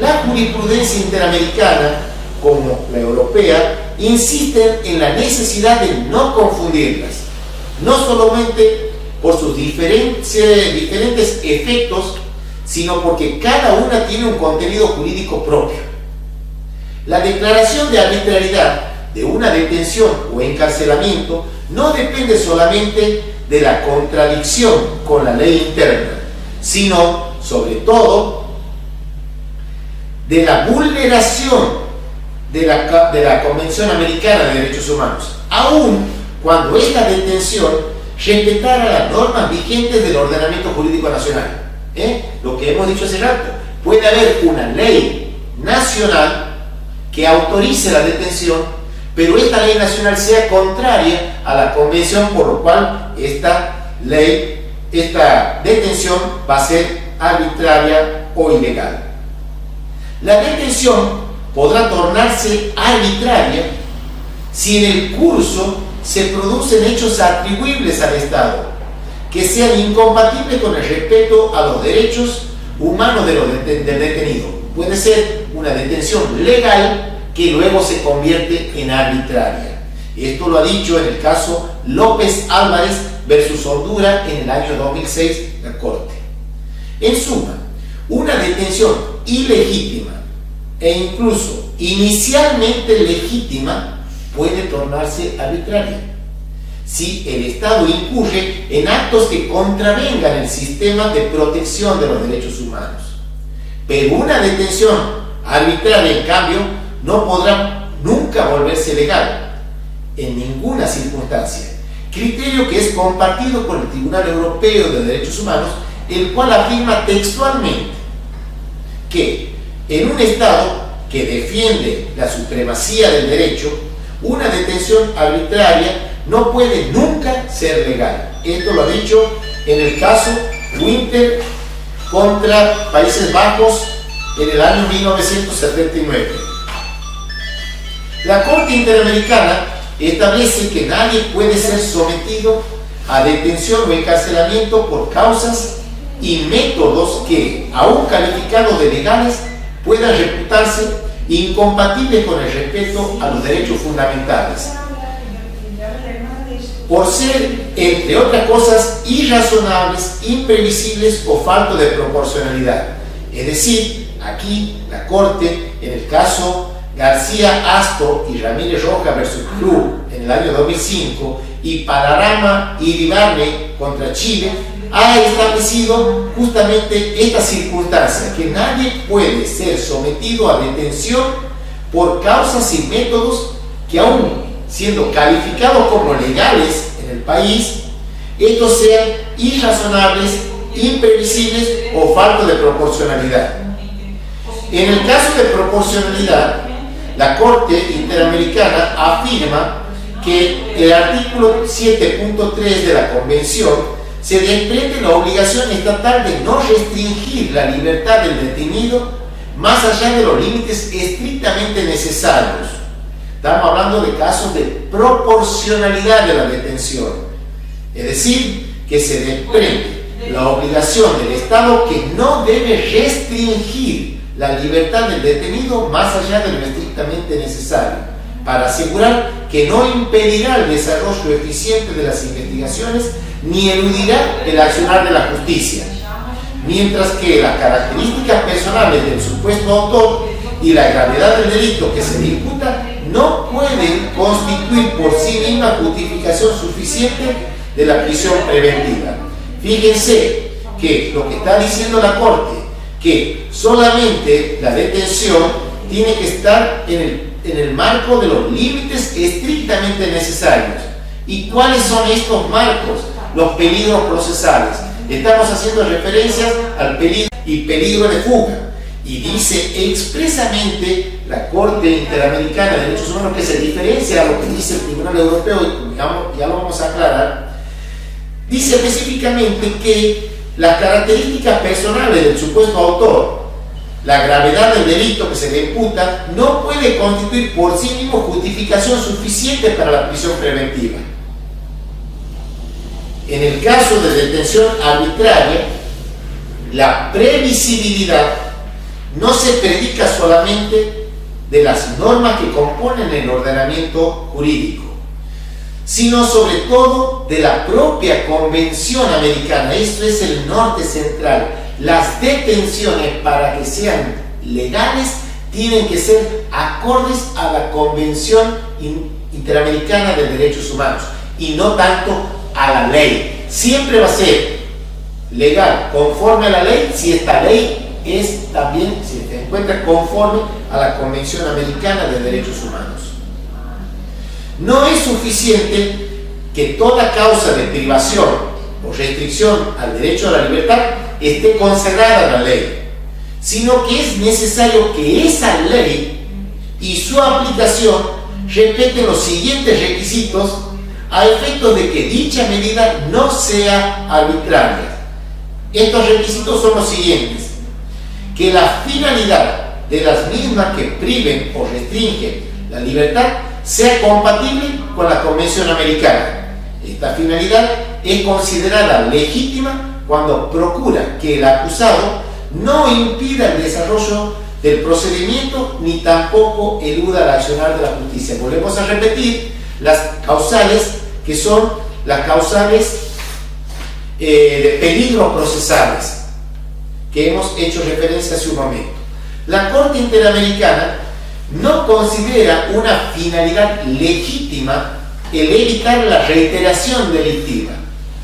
La jurisprudencia interamericana, como la europea, insisten en la necesidad de no confundirlas, no solamente por sus diferentes efectos, sino porque cada una tiene un contenido jurídico propio. La declaración de arbitrariedad de una detención o encarcelamiento no depende solamente de la contradicción con la ley interna, sino, sobre todo, de la vulneración de la Convención Americana de Derechos Humanos, aun cuando esta detención respetara las normas vigentes del ordenamiento jurídico nacional. Lo que hemos dicho hace rato, puede haber una ley nacional que autorice la detención, pero esta ley nacional sea contraria a la convención, por lo cual esta detención va a ser arbitraria o ilegal. La detención podrá tornarse arbitraria si en el curso se producen hechos atribuibles al Estado que sean incompatibles con el respeto a los derechos humanos del detenido. Puede ser una detención legal que luego se convierte en arbitraria. Esto lo ha dicho en el caso López Álvarez versus Honduras en el año 2006 la Corte. En suma, una detención ilegítima e incluso inicialmente legítima puede tornarse arbitraria si el Estado incurre en actos que contravengan el sistema de protección de los derechos humanos. Pero una detención arbitraria, en cambio, no podrá nunca volverse legal en ninguna circunstancia, criterio que es compartido por el Tribunal Europeo de Derechos Humanos, el cual afirma textualmente que en un Estado que defiende la supremacía del derecho, una detención arbitraria no puede nunca ser legal. Esto lo ha dicho en el caso Winter contra Países Bajos en el año 1979. La Corte Interamericana establece que nadie puede ser sometido a detención o encarcelamiento por causas y métodos que, aun calificados de legales, puedan reputarse incompatibles con el respeto a los derechos fundamentales, por ser, entre otras cosas, irrazonables, imprevisibles o faltos de proporcionalidad. Es decir, aquí la Corte, en el caso García Asto y Ramírez Rojas versus Club en el año 2005 y Panorama y Iribarne contra Chile, ha establecido justamente esta circunstancia, que nadie puede ser sometido a detención por causas y métodos que, aún siendo calificados como legales en el país, estos sean irrazonables, imprevisibles o faltos de proporcionalidad. En el caso de proporcionalidad, la Corte Interamericana afirma que el artículo 7.3 de la Convención se desprende la obligación estatal de no restringir la libertad del detenido más allá de los límites estrictamente necesarios. Estamos hablando de casos de proporcionalidad de la detención, es decir, que se desprende la obligación del Estado que no debe restringir la libertad del detenido más allá de lo estrictamente necesario, para asegurar que no impedirá el desarrollo eficiente de las investigaciones ni eludirá el accionar de la justicia, mientras que las características personales del supuesto autor y la gravedad del delito que se le imputa no pueden constituir por sí misma justificación suficiente de la prisión preventiva. Fíjense que lo que está diciendo la Corte, que solamente la detención tiene que estar en el marco de los límites estrictamente necesarios. ¿Y cuáles son estos marcos? Los peligros procesales. Estamos haciendo referencias al peligro y peligro de fuga. Y dice expresamente la Corte Interamericana de Derechos Humanos, que se diferencia a lo que dice el Tribunal Europeo, y ya lo vamos a aclarar, dice específicamente que las características personales del supuesto autor, la gravedad del delito que se le imputa no puede constituir por sí mismo justificación suficiente para la prisión preventiva. En el caso de detención arbitraria, la previsibilidad no se predica solamente de las normas que componen el ordenamiento jurídico, sino sobre todo de la propia Convención Americana. Esto es el norte central. Las detenciones, para que sean legales, tienen que ser acordes a la Convención Interamericana de Derechos Humanos y no tanto a la ley. Siempre va a ser legal, conforme a la ley, si esta ley es también, si se encuentra conforme a la Convención Americana de Derechos Humanos. No es suficiente que toda causa de privación o restricción al derecho a la libertad esté consagrada en la ley, sino que es necesario que esa ley y su aplicación respeten los siguientes requisitos a efectos de que dicha medida no sea arbitraria. Estos requisitos son los siguientes: que la finalidad de las mismas que priven o restringen la libertad sea compatible con la Convención Americana. Esta finalidad es considerada legítima cuando procura que el acusado no impida el desarrollo del procedimiento ni tampoco eluda el accionar de la justicia. Volvemos a repetir las causales, que son las causales de peligro procesales, que hemos hecho referencia hace un momento. La Corte Interamericana no considera una finalidad legítima el evitar la reiteración delictiva,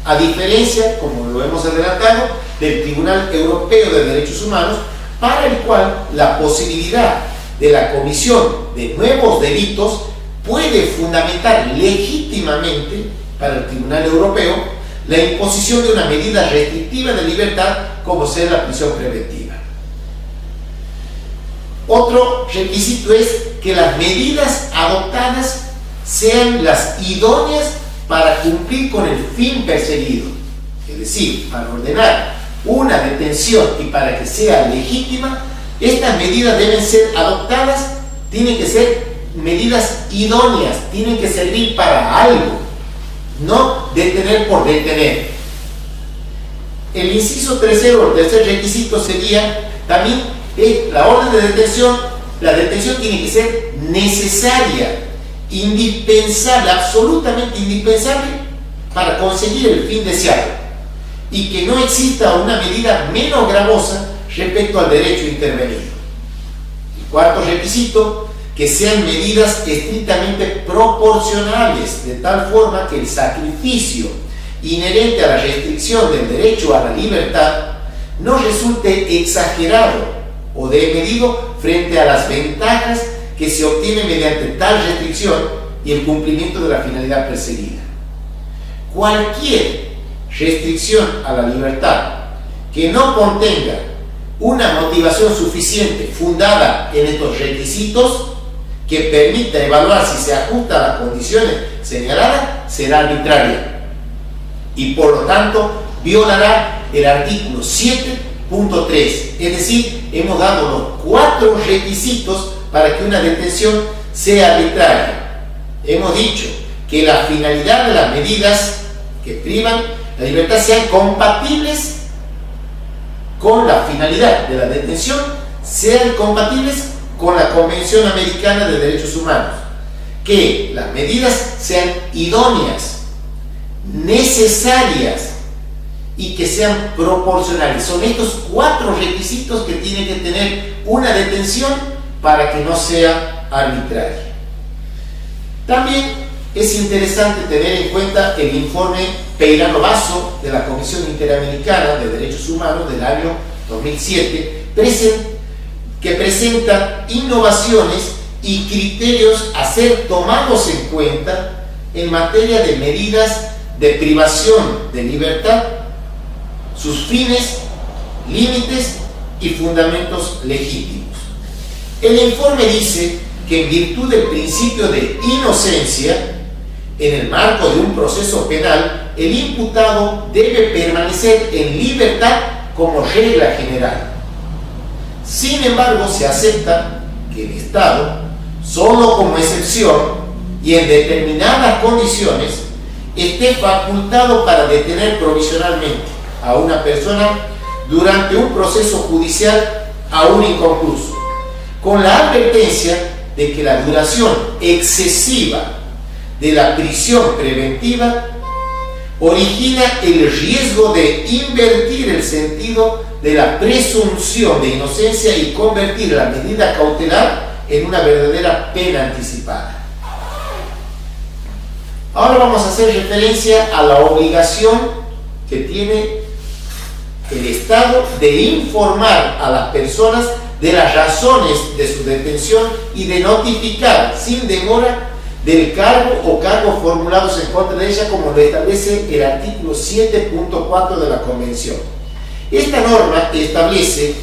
a diferencia, como lo hemos adelantado, del Tribunal Europeo de Derechos Humanos, para el cual la posibilidad de la comisión de nuevos delitos puede fundamentar legítimamente para el Tribunal Europeo la imposición de una medida restrictiva de libertad como sea la prisión preventiva. Otro requisito es que las medidas adoptadas sean las idóneas para cumplir con el fin perseguido. Es decir, para ordenar una detención y para que sea legítima, estas medidas deben ser adoptadas, tienen que ser medidas idóneas, tienen que servir para algo, no detener por detener. El inciso tercero, el tercer requisito sería también la orden de detención. La detención tiene que ser necesaria, indispensable, absolutamente indispensable para conseguir el fin deseado, y que no exista una medida menos gravosa respecto al derecho intervenido. El cuarto requisito, que sean medidas estrictamente proporcionales, de tal forma que el sacrificio inherente a la restricción del derecho a la libertad no resulte exagerado o desmedido frente a las ventajas que se obtienen mediante tal restricción y el cumplimiento de la finalidad perseguida. Cualquier restricción a la libertad que no contenga una motivación suficiente fundada en estos requisitos que permita evaluar si se ajusta a las condiciones señaladas será arbitraria y por lo tanto violará el artículo 7.3. Es decir, hemos dado los 4 requisitos para que una detención sea arbitraria. Hemos dicho que la finalidad de las medidas que privan la libertad sean compatibles con la finalidad de la detención, sean compatibles con la Convención Americana de Derechos Humanos, que las medidas sean idóneas, necesarias y que sean proporcionales. Son estos 4 requisitos que tiene que tener una detención para que no sea arbitraria. También es interesante tener en cuenta el informe Peirano-Basso de la Comisión Interamericana de Derechos Humanos del año 2007, que presenta innovaciones y criterios a ser tomados en cuenta en materia de medidas de privación de libertad, sus fines, límites y fundamentos legítimos. El informe dice que en virtud del principio de inocencia, en el marco de un proceso penal, el imputado debe permanecer en libertad como regla general, Sin embargo, se acepta que el Estado, solo como excepción y en determinadas condiciones, esté facultado para detener provisionalmente a una persona durante un proceso judicial aún inconcluso, con la advertencia de que la duración excesiva de la prisión preventiva origina el riesgo de invertir el sentido de la presunción de inocencia y convertir la medida cautelar en una verdadera pena anticipada. Ahora vamos a hacer referencia a la obligación que tiene el Estado de informar a las personas de las razones de su detención y de notificar sin demora del cargo o cargos formulados en contra de ella, como lo establece el artículo 7.4 de la Convención. Esta norma establece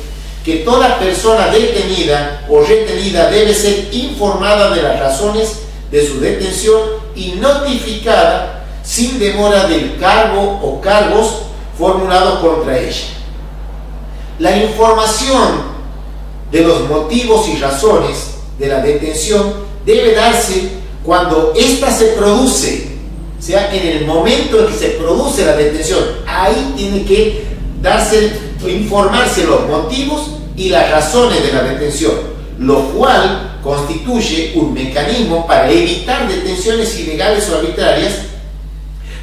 que toda persona detenida o retenida debe ser informada de las razones de su detención y notificada sin demora del cargo o cargos formulados contra ella. La información de los motivos y razones de la detención debe darse cuando ésta se produce, o sea, en el momento en que se produce la detención. Ahí tiene que informarse los motivos y las razones de la detención, lo cual constituye un mecanismo para evitar detenciones ilegales o arbitrarias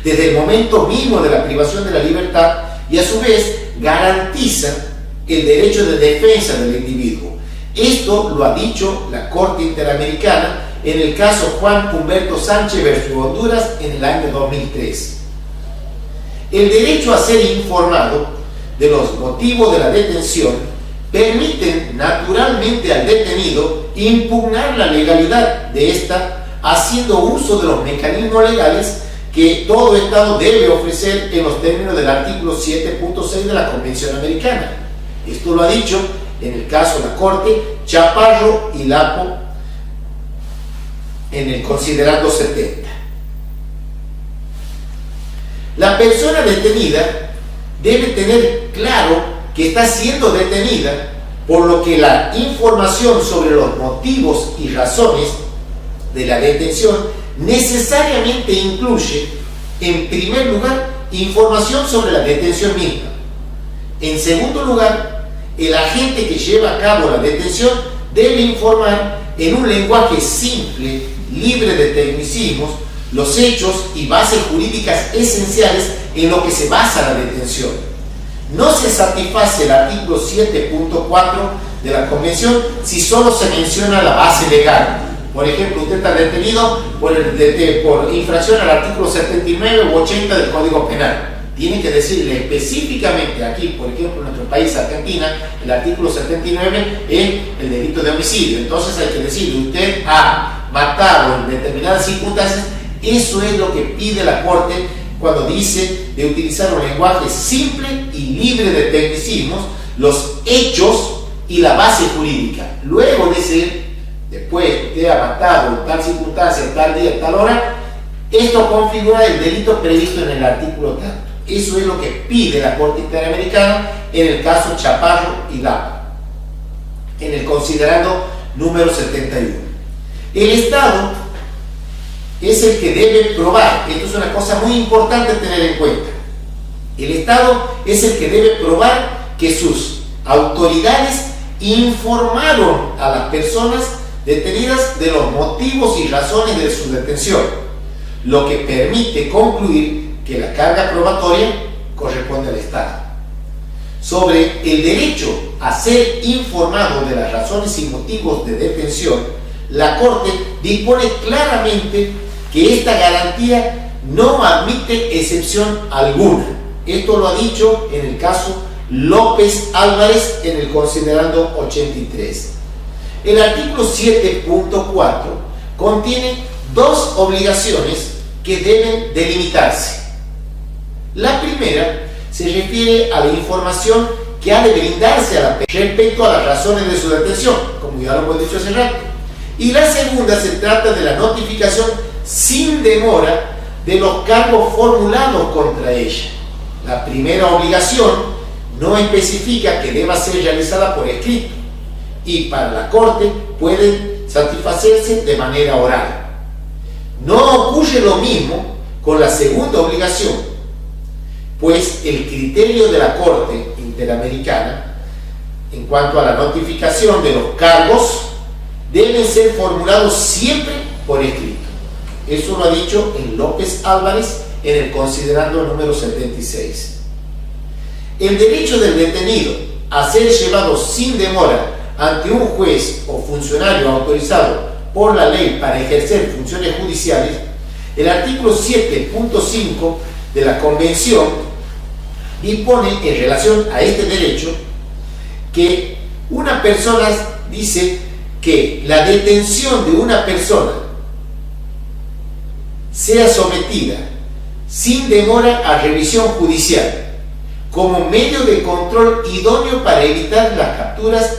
desde el momento mismo de la privación de la libertad, y a su vez garantiza el derecho de defensa del individuo. Esto lo ha dicho la Corte Interamericana en el caso Juan Humberto Sánchez versus Honduras en el año 2003. El derecho a ser informado de los motivos de la detención permite naturalmente al detenido impugnar la legalidad de esta, haciendo uso de los mecanismos legales que todo Estado debe ofrecer en los términos del artículo 7.6 de la Convención Americana. Esto lo ha dicho en el caso de la Corte Chaparro y Lapo en el considerando 70. La persona detenida debe tener claro que está siendo detenida, por lo que la información sobre los motivos y razones de la detención necesariamente incluye, en primer lugar, información sobre la detención misma. En segundo lugar, el agente que lleva a cabo la detención debe informar en un lenguaje simple, libre de tecnicismos, los hechos y bases jurídicas esenciales en lo que se basa la detención. No se satisface el artículo 7.4 de la Convención si solo se menciona la base legal. Por ejemplo, usted está detenido por infracción al artículo 79 u 80 del Código Penal. Tiene que decirle específicamente aquí, por ejemplo, en nuestro país, Argentina, el artículo 79 es el delito de homicidio. Entonces hay que decirle, usted ha matado en determinadas circunstancias. Eso es lo que pide la Corte cuando dice de utilizar un lenguaje simple y libre de tecnicismos, los hechos y la base jurídica. Luego dice, después de haber matado en tal circunstancia, en tal día, en tal hora, esto configura el delito previsto en el artículo tanto. Eso es lo que pide la Corte Interamericana en el caso Chaparro y Lapo, en el considerando número 71. El Estado es el que debe probar, esto es una cosa muy importante tener en cuenta, el Estado es el que debe probar que sus autoridades informaron a las personas detenidas de los motivos y razones de su detención, lo que permite concluir que la carga probatoria corresponde al Estado. Sobre el derecho a ser informado de las razones y motivos de detención, la Corte dispone claramente que esta garantía no admite excepción alguna. Esto lo ha dicho en el caso López Álvarez en el considerando 83. El artículo 7.4 contiene dos obligaciones que deben delimitarse. La primera se refiere a la información que ha de brindarse a la persona respecto a las razones de su detención, como ya lo hemos dicho hace rato. Y la segunda se trata de la notificación sin demora de los cargos formulados contra ella. La primera obligación no especifica que deba ser realizada por escrito, y para la Corte pueden satisfacerse de manera oral. No ocurre lo mismo con la segunda obligación, pues el criterio de la Corte Interamericana en cuanto a la notificación de los cargos deben ser formulados siempre por escrito. Eso lo ha dicho en López Álvarez en el considerando número 76. El derecho del detenido a ser llevado sin demora ante un juez o funcionario autorizado por la ley para ejercer funciones judiciales, el artículo 7.5 de la Convención dispone en relación a este derecho que una persona dice que la detención de una persona sea sometida sin demora a revisión judicial como medio de control idóneo para evitar las capturas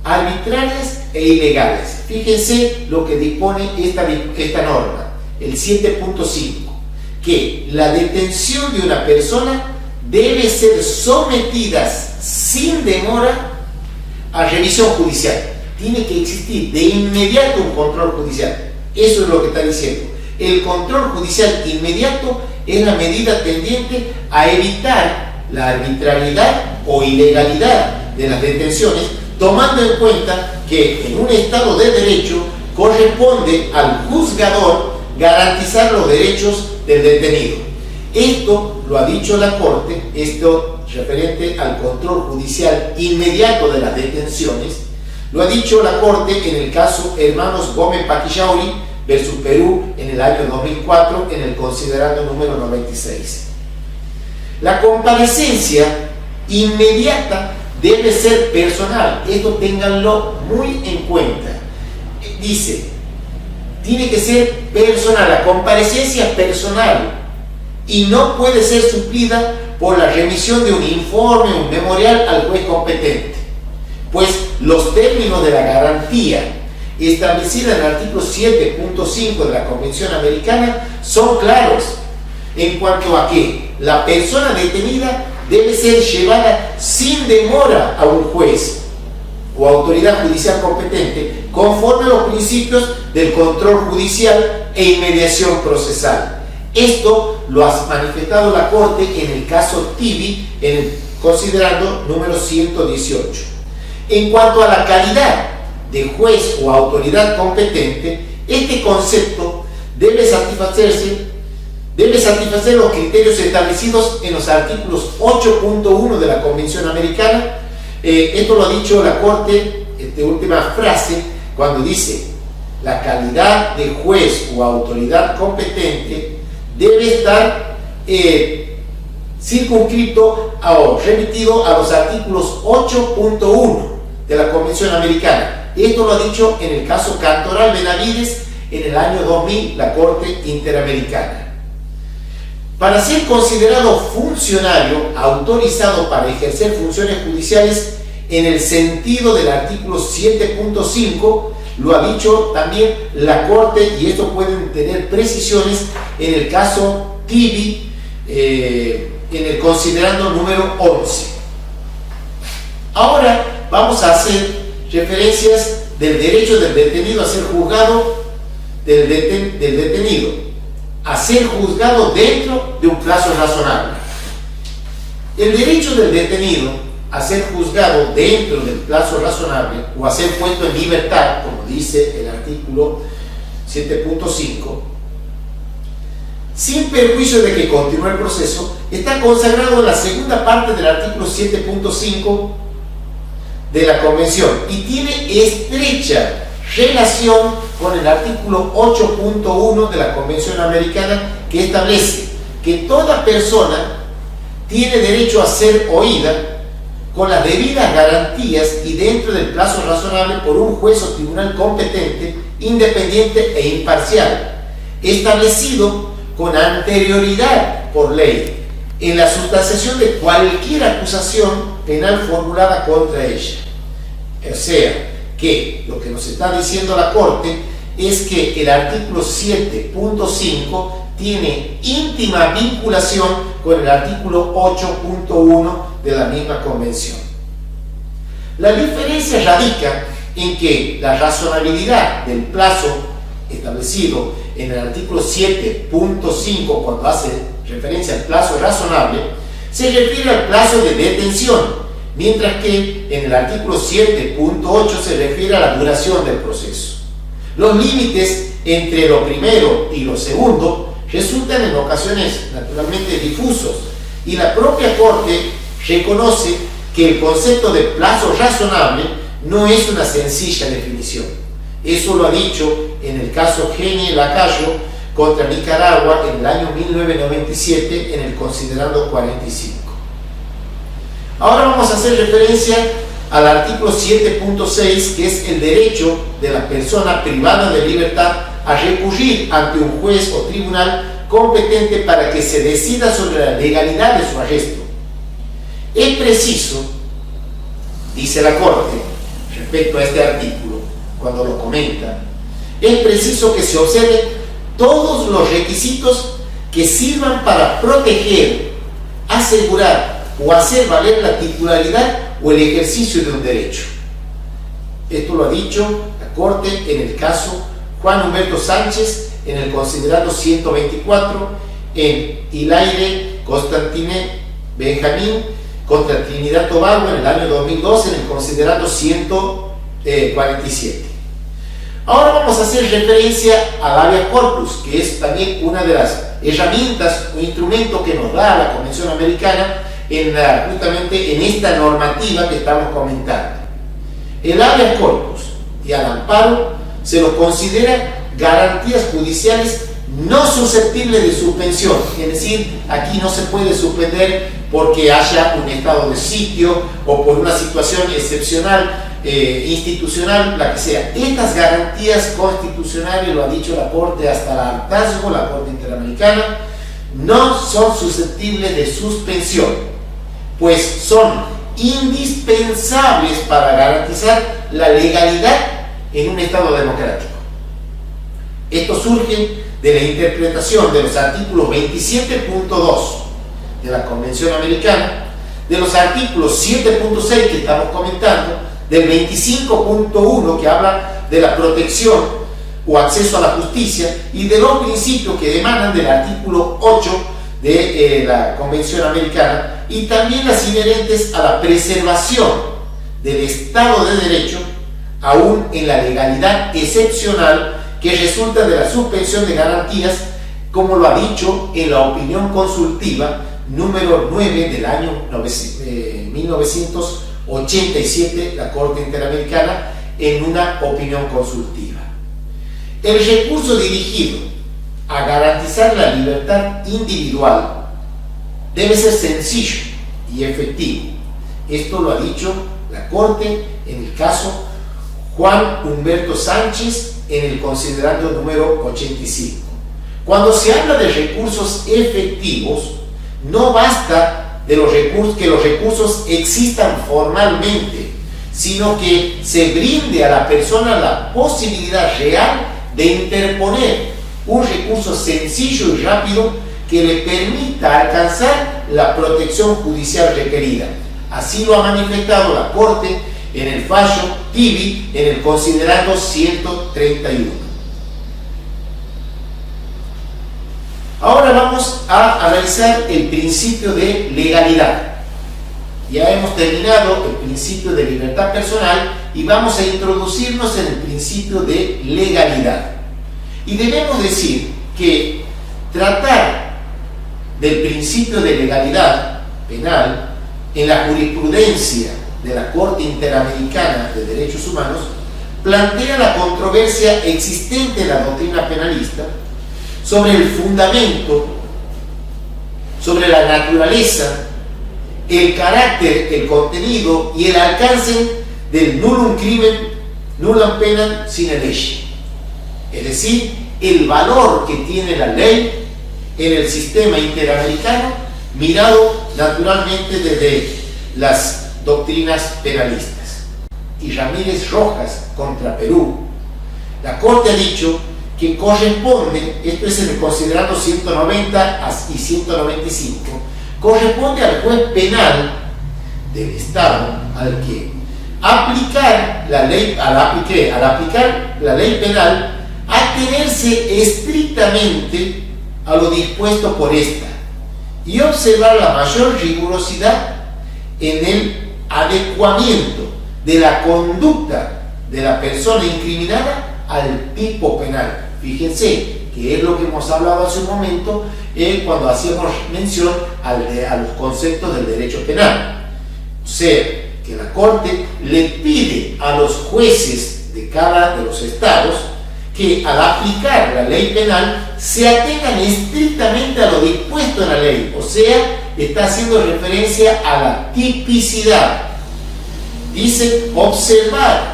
arbitrarias e ilegales. Fíjense lo que dispone esta norma, el 7.5, que la detención de una persona debe ser sometida sin demora a revisión judicial. Tiene que existir de inmediato un control judicial. Eso es lo que está diciendo. El control judicial inmediato es la medida tendiente a evitar la arbitrariedad o ilegalidad de las detenciones, tomando en cuenta que en un Estado de Derecho corresponde al juzgador garantizar los derechos del detenido. Esto lo ha dicho la Corte, esto referente al control judicial inmediato de las detenciones, lo ha dicho la Corte en el caso Hermanos Gómez Paquillauri versus Perú en el año 2004 en el considerando número 96. La comparecencia inmediata debe ser personal, esto ténganlo muy en cuenta. Dice, tiene que ser personal, la comparecencia personal, y no puede ser suplida por la remisión de un informe, un memorial al juez competente, pues los términos de la garantía establecida en el artículo 7.5 de la Convención Americana son claros en cuanto a que la persona detenida debe ser llevada sin demora a un juez o autoridad judicial competente conforme a los principios del control judicial e inmediación procesal. Esto lo ha manifestado la Corte en el caso Tibi, considerando número 118. En cuanto a la calidad de juez o autoridad competente, este concepto debe satisfacer los criterios establecidos en los artículos 8.1 de la Convención Americana. Esto lo ha dicho la Corte, última frase, cuando dice: la calidad de juez o autoridad competente debe estar circunscrito o remitido a los artículos 8.1 de la Convención Americana. Esto lo ha dicho en el caso Cantoral Benavides en el año 2000 la Corte Interamericana. Para ser considerado funcionario autorizado para ejercer funciones judiciales en el sentido del artículo 7.5, lo ha dicho también la Corte, y esto pueden tener precisiones en el caso Tibi, en el considerando número 11. Ahora vamos a hacer referencias del derecho del detenido a ser juzgado, del detenido a ser juzgado dentro de un plazo razonable. El derecho del detenido a ser juzgado dentro del plazo razonable o a ser puesto en libertad, como dice el artículo 7.5, sin perjuicio de que continúe el proceso, está consagrado en la segunda parte del artículo 7.5 de la Convención y tiene estrecha relación con el artículo 8.1 de la Convención Americana, que establece que toda persona tiene derecho a ser oída con las debidas garantías y dentro del plazo razonable por un juez o tribunal competente, independiente e imparcial, establecido con anterioridad por ley en la sustanciación de cualquier acusación penal formulada contra ella. O sea, que lo que nos está diciendo la Corte es que el artículo 7.5 tiene íntima vinculación con el artículo 8.1 de la misma Convención. La diferencia radica en que la razonabilidad del plazo establecido en el artículo 7.5, cuando hace referencia al plazo razonable, se refiere al plazo de detención, mientras que en el artículo 7.8 se refiere a la duración del proceso. Los límites entre lo primero y lo segundo resultan en ocasiones naturalmente difusos, y la propia Corte reconoce que el concepto de plazo razonable no es una sencilla definición. Eso lo ha dicho en el caso Genie Lacayo contra Nicaragua en el año 1997 en el considerando 45. Ahora vamos a hacer referencia al artículo 7.6, que es el derecho de la persona privada de libertad a recurrir ante un juez o tribunal competente para que se decida sobre la legalidad de su arresto. Es preciso, dice la Corte respecto a este artículo, cuando lo comenta, es preciso que se observen todos los requisitos que sirvan para proteger, asegurar o hacer valer la titularidad o el ejercicio de un derecho. Esto lo ha dicho la Corte en el caso Juan Humberto Sánchez, en el considerando 124, en Hilaire Constantine Benjamín contra Trinidad Tobago en el año 2012, en el considerando 147. Ahora vamos a hacer referencia al habeas corpus, que es también una de las herramientas o instrumentos que nos da la Convención Americana justamente en esta normativa que estamos comentando. El habeas corpus y al amparo se los considera garantías judiciales no susceptibles de suspensión, es decir, aquí no se puede suspender porque haya un estado de sitio o por una situación excepcional institucional, la que sea. Estas garantías constitucionales, lo ha dicho la Corte hasta el hartazgo, la Corte Interamericana, no son susceptibles de suspensión, pues son indispensables para garantizar la legalidad en un Estado democrático. Esto surge de la interpretación de los artículos 27.2 de la Convención Americana, de los artículos 7.6 que estamos comentando, del 25.1 que habla de la protección o acceso a la justicia, y de los principios que emanan del artículo 8 de la Convención Americana, y también las inherentes a la preservación del Estado de Derecho, aún en la legalidad excepcional que resulta de la suspensión de garantías, como lo ha dicho en la opinión consultiva número 9 del año 1987 la Corte Interamericana, en una opinión consultiva. El recurso dirigido a garantizar la libertad individual debe ser sencillo y efectivo. Esto lo ha dicho la Corte en el caso Juan Humberto Sánchez, en el considerando número 85. Cuando se habla de recursos efectivos, no basta que los recursos existan formalmente, sino que se brinde a la persona la posibilidad real de interponer un recurso sencillo y rápido que le permita alcanzar la protección judicial requerida. Así lo ha manifestado la Corte en el fallo Tibi, en el considerando 131. Ahora vamos a analizar el principio de legalidad. Ya hemos terminado el principio de libertad personal y vamos a introducirnos en el principio de legalidad. Y debemos decir que tratar del principio de legalidad penal en la jurisprudencia de la Corte Interamericana de Derechos Humanos plantea la controversia existente en la doctrina penalista sobre el fundamento, sobre la naturaleza, el carácter, el contenido y el alcance del nullum crimen, nullum penam sine lege. Es decir, el valor que tiene la ley en el sistema interamericano, mirado naturalmente desde las doctrinas penalistas. Y Ramírez Rojas contra Perú, la Corte ha dicho que corresponde, esto es en el considerando 190 y 195, corresponde al juez penal del Estado al que aplicar la ley, al aplicar la ley penal, atenerse estrictamente a lo dispuesto por esta y observar la mayor rigurosidad en el adecuamiento de la conducta de la persona incriminada al tipo penal. Fíjense que es lo que hemos hablado hace un momento cuando hacíamos mención a los conceptos del derecho penal. O sea, que la Corte le pide a los jueces de cada de los estados que al aplicar la ley penal se atengan estrictamente a lo dispuesto en la ley, o sea, está haciendo referencia a la tipicidad. Dice observar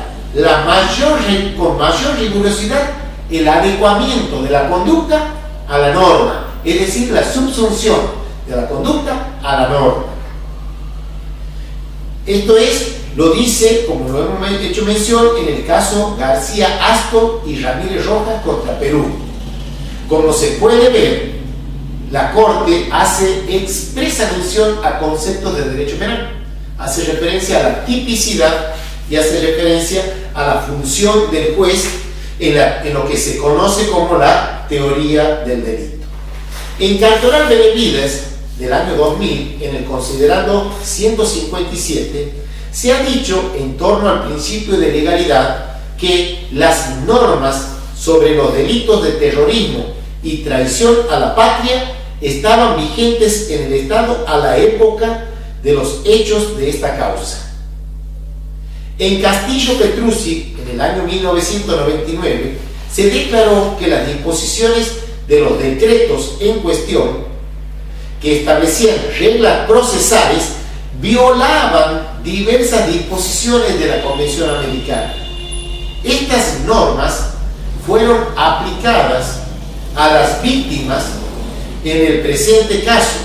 con mayor rigurosidad el adecuamiento de la conducta a la norma, es decir, la subsunción de la conducta a la norma. Esto lo dice, como lo hemos hecho mención, en el caso García Astor y Ramírez Rojas contra Perú. Como se puede ver, la Corte hace expresa mención a conceptos de derecho penal, hace referencia a la tipicidad y hace referencia a la función del juez en lo que se conoce como la teoría del delito. En Cantoral Benavides del año 2000, en el considerando 157, se ha dicho en torno al principio de legalidad que las normas sobre los delitos de terrorismo y traición a la patria estaban vigentes en el Estado a la época de los hechos de esta causa. En Castillo Petrucci, en el año 1999, se declaró que las disposiciones de los decretos en cuestión, que establecían reglas procesales, violaban diversas disposiciones de la Convención Americana. Estas normas fueron aplicadas a las víctimas en el presente caso,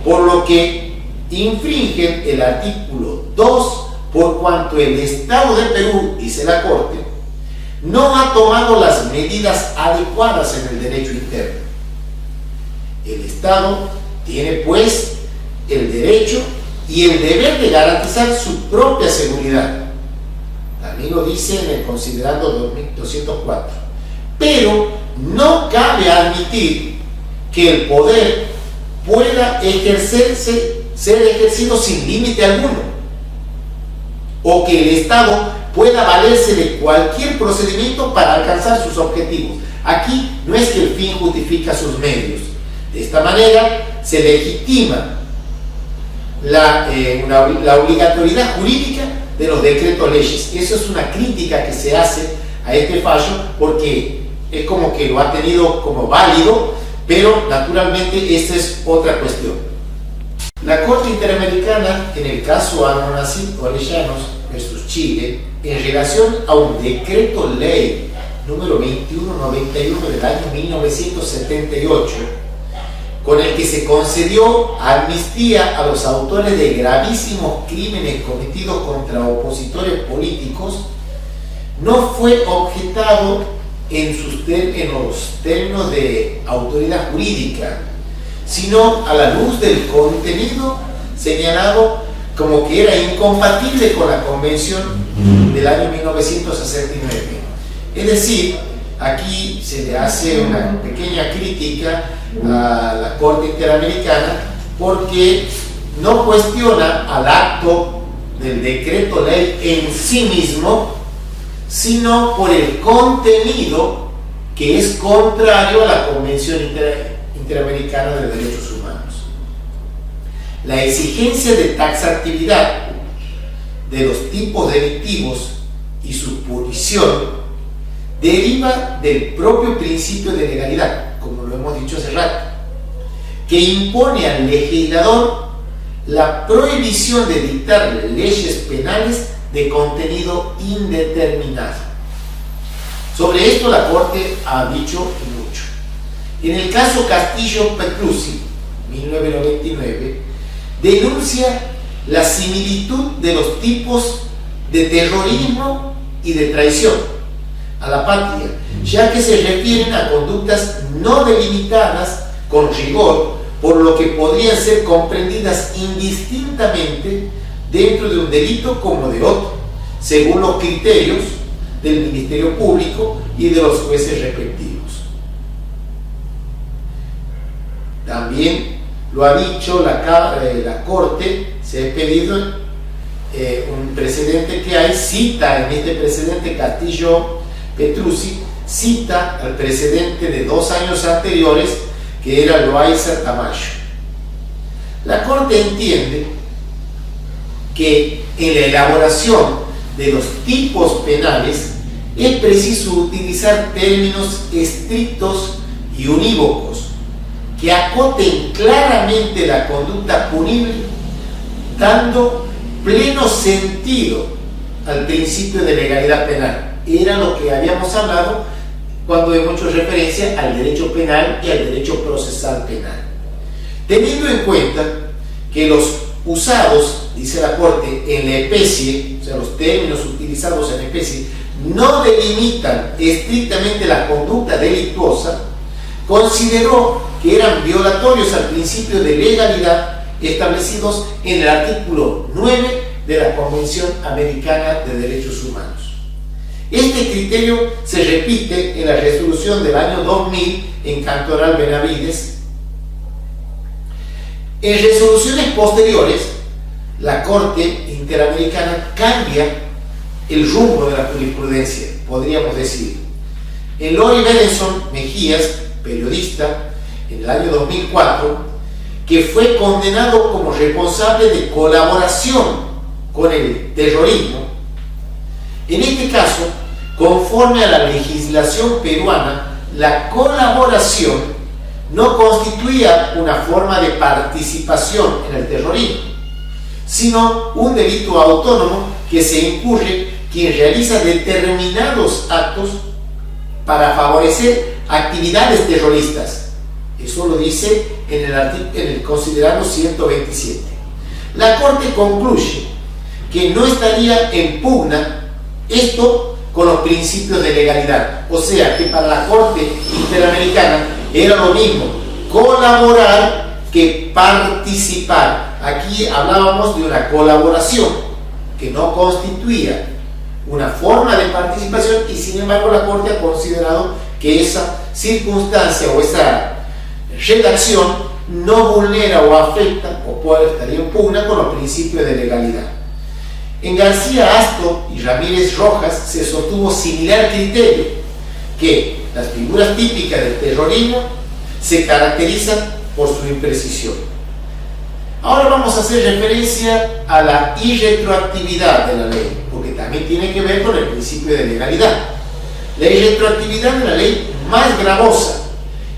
por lo que infringen el artículo 2, por cuanto el Estado de Perú, dice la Corte, no ha tomado las medidas adecuadas en el derecho interno. El Estado tiene pues el derecho y el deber de garantizar su propia seguridad. También lo dice en el considerando 204. Pero no cabe admitir que el poder pueda ser ejercido sin límite alguno, o que el Estado pueda valerse de cualquier procedimiento para alcanzar sus objetivos. Aquí no es que el fin justifica sus medios. De esta manera se legitima la obligatoriedad jurídica de los decretos leyes. Eso es una crítica que se hace a este fallo, porque es como que lo ha tenido como válido, pero naturalmente esta es otra cuestión. La Corte Interamericana, en el caso Almonacid Orellanos versus Chile, en relación a un decreto ley número 2191 del año 1978, con el que se concedió amnistía a los autores de gravísimos crímenes cometidos contra opositores políticos, no fue objetado en los términos de autoridad jurídica, sino a la luz del contenido señalado como que era incompatible con la Convención del año 1969. Es decir, aquí se le hace una pequeña crítica a la Corte Interamericana porque no cuestiona al acto del decreto ley en sí mismo, sino por el contenido que es contrario a la Convención Interamericana de Derechos Humanos. La exigencia de taxatividad de los tipos delictivos y su punición deriva del propio principio de legalidad, como lo hemos dicho hace rato, que impone al legislador la prohibición de dictar leyes penales de contenido indeterminado. Sobre esto la Corte ha dicho mucho. En el caso Castillo Petrucci, 1999, denuncia la similitud de los tipos de terrorismo y de traición a la patria, ya que se refieren a conductas no delimitadas con rigor, por lo que podrían ser comprendidas indistintamente dentro de un delito como de otro, según los criterios del Ministerio Público y de los jueces respectivos. También lo ha dicho la Corte, se ha expedido un precedente que hay, cita en este precedente Castillo Petrucci, cita al precedente de 2 años anteriores, que era Loaiza Tamayo. La Corte entiende que en la elaboración de los tipos penales es preciso utilizar términos estrictos y unívocos que acoten claramente la conducta punible, dando pleno sentido al principio de legalidad penal. Era lo que habíamos hablado cuando hemos hecho referencia al derecho penal y al derecho procesal penal. Teniendo en cuenta que los usados, dice la Corte, en la especie, o sea, los términos utilizados en la especie, no delimitan estrictamente la conducta delictuosa, consideró que eran violatorios al principio de legalidad establecidos en el artículo 9 de la Convención Americana de Derechos Humanos. Este criterio se repite en la resolución del año 2000 en Cantoral Benavides. En resoluciones posteriores, la Corte Interamericana cambia el rumbo de la jurisprudencia, podríamos decir. En Lori Berenson Mejías, periodista, en el año 2004, que fue condenado como responsable de colaboración con el terrorismo, en este caso, conforme a la legislación peruana, la colaboración no constituía una forma de participación en el terrorismo, sino un delito autónomo que se incurre quien realiza determinados actos para favorecer actividades terroristas. Eso lo dice en el considerando 127. La Corte concluye que no estaría en pugna esto con los principios de legalidad. O sea, que para la Corte Interamericana era lo mismo colaborar que participar. Aquí hablábamos de una colaboración que no constituía una forma de participación y sin embargo la Corte ha considerado que esa circunstancia o esa redacción no vulnera o afecta o puede estar en pugna con los principios de legalidad. En García Asto y Ramírez Rojas se sostuvo similar criterio, que las figuras típicas del terrorismo se caracterizan por su imprecisión. Ahora vamos a hacer referencia a la irretroactividad de la ley, porque también tiene que ver con el principio de legalidad. La irretroactividad de la ley más gravosa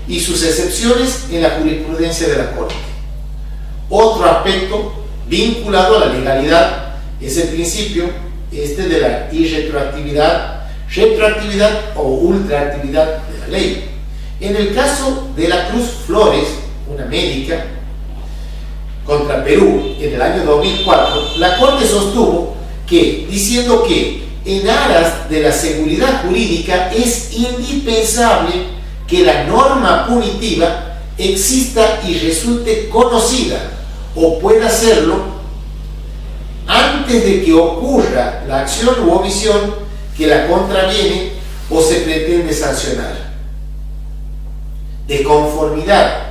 y sus excepciones en la jurisprudencia de la Corte. Otro aspecto vinculado a la legalidad es el principio de la irretroactividad, retroactividad o ultraactividad de la ley. En el caso de la Cruz Flores, una médica, contra Perú en el año 2004, la Corte sostuvo que, diciendo que en aras de la seguridad jurídica es indispensable que la norma punitiva exista y resulte conocida o pueda serlo antes de que ocurra la acción u omisión que la contraviene o se pretende sancionar. De conformidad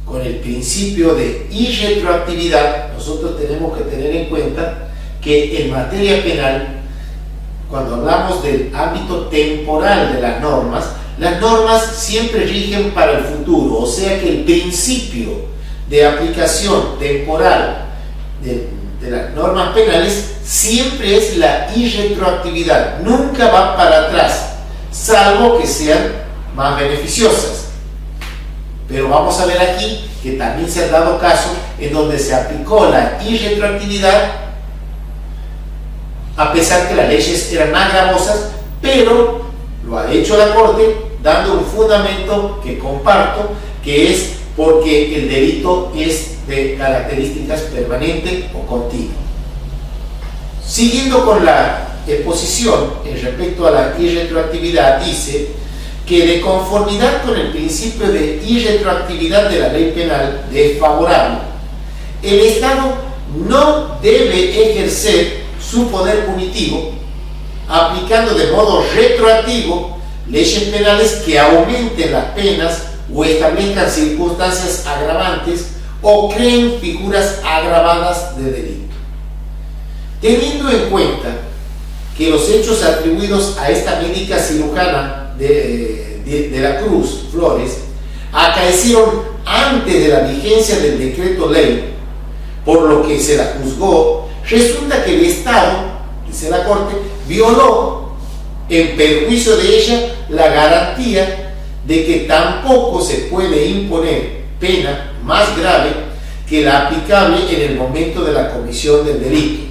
con el principio de irretroactividad, nosotros tenemos que tener en cuenta que en materia penal, cuando hablamos del ámbito temporal de las normas siempre rigen para el futuro, o sea que el principio de aplicación temporal de las normas penales siempre es la irretroactividad, nunca va para atrás, salvo que sean más beneficiosas. Pero vamos a ver aquí que también se han dado casos en donde se aplicó la irretroactividad a pesar que las leyes eran más gravosas, pero lo ha hecho la Corte dando un fundamento que comparto, que es porque el delito es de características permanentes o continuas. Siguiendo con la exposición en respecto a la irretroactividad, dice que de conformidad con el principio de irretroactividad de la ley penal desfavorable, el Estado no debe ejercer su poder punitivo, aplicando de modo retroactivo leyes penales que aumenten las penas o establezcan circunstancias agravantes o creen figuras agravadas de delito. Teniendo en cuenta que los hechos atribuidos a esta médica cirujana de la Cruz Flores acaecieron antes de la vigencia del decreto ley, por lo que se la juzgó, resulta que el Estado, dice la Corte, violó en perjuicio de ella la garantía de que tampoco se puede imponer pena más grave que la aplicable en el momento de la comisión del delito,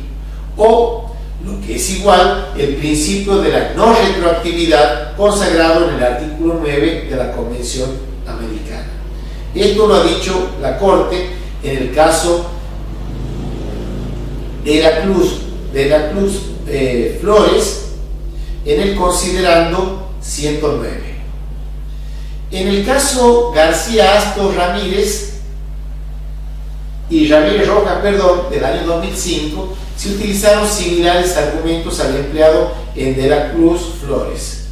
o, lo que es igual, el principio de la no retroactividad consagrado en el artículo 9 de la Convención Americana. Esto lo ha dicho la Corte en el caso de la Cruz Flores, en el considerando 109. En el caso García Astos Ramírez y Ramírez Rojas, del año 2005, se utilizaron similares argumentos al empleado en De la Cruz Flores.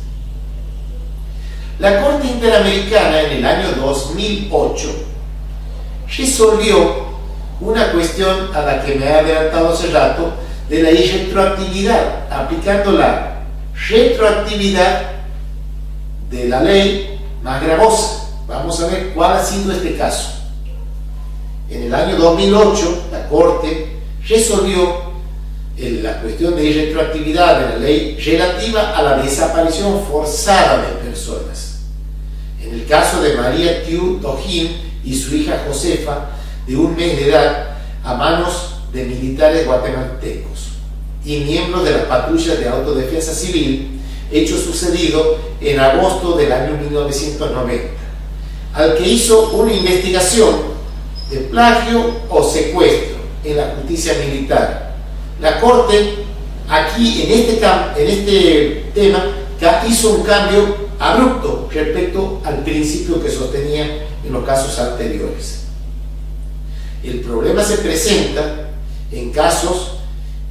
La Corte Interamericana en el año 2008 resolvió una cuestión a la que me he adelantado hace rato, de la irretroactividad, aplicando la retroactividad de la ley más gravosa. Vamos a ver cuál ha sido este caso. En el año 2008, la Corte resolvió la cuestión de irretroactividad de la ley relativa a la desaparición forzada de personas. En el caso de María Tiu Tojín y su hija Josefa, de 1 mes de edad, a manos de militares guatemaltecos y miembros de las patrullas de autodefensa civil, hecho sucedido en agosto del año 1990, al que hizo una investigación de plagio o secuestro en la justicia militar. La Corte aquí en este tema hizo un cambio abrupto respecto al principio que sostenía en los casos anteriores. El problema se presenta en casos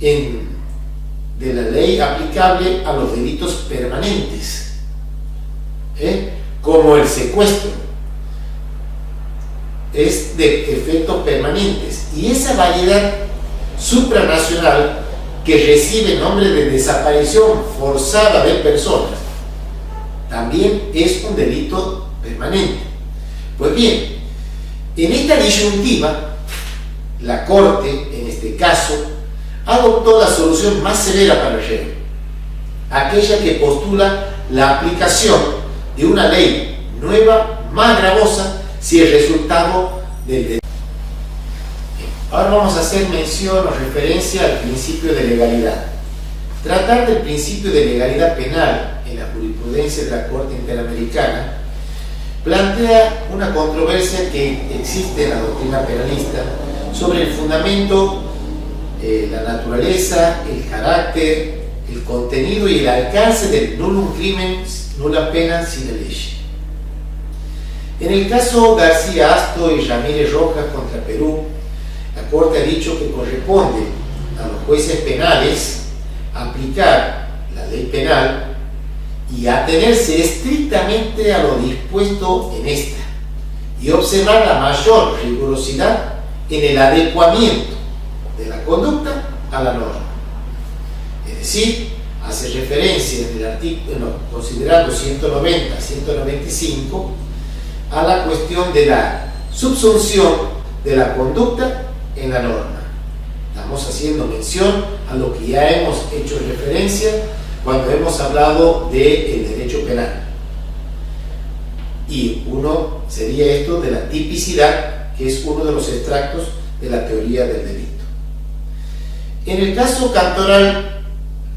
de la ley aplicable a los delitos permanentes, como el secuestro, es de efectos permanentes, y esa variedad supranacional que recibe el nombre de desaparición forzada de personas también es un delito permanente. Pues bien, en esta disyuntiva, la Corte, en este caso, adoptó la solución más severa para el reo, aquella que postula la aplicación de una ley nueva más gravosa si el resultado del delito. Ahora vamos a hacer mención o referencia al principio de legalidad. Tratar del principio de legalidad penal en la jurisprudencia de la Corte Interamericana plantea una controversia que existe en la doctrina penalista sobre el fundamento, la naturaleza, el carácter, el contenido y el alcance del nullum crimen, nulla pena sine lege. En el caso García Astos y Ramírez Rojas contra Perú, la Corte ha dicho que corresponde a los jueces penales aplicar la ley penal y atenerse estrictamente a lo dispuesto en esta y observar la mayor rigurosidad en el adecuamiento de la conducta a la norma. Es decir, hace referencia en el artículo, considerando 190, 195, a la cuestión de la subsunción de la conducta en la norma. Estamos haciendo mención a lo que ya hemos hecho referencia cuando hemos hablado del derecho penal. Y uno sería esto de la tipicidad, que es uno de los extractos de la teoría del delito. En el caso Cantoral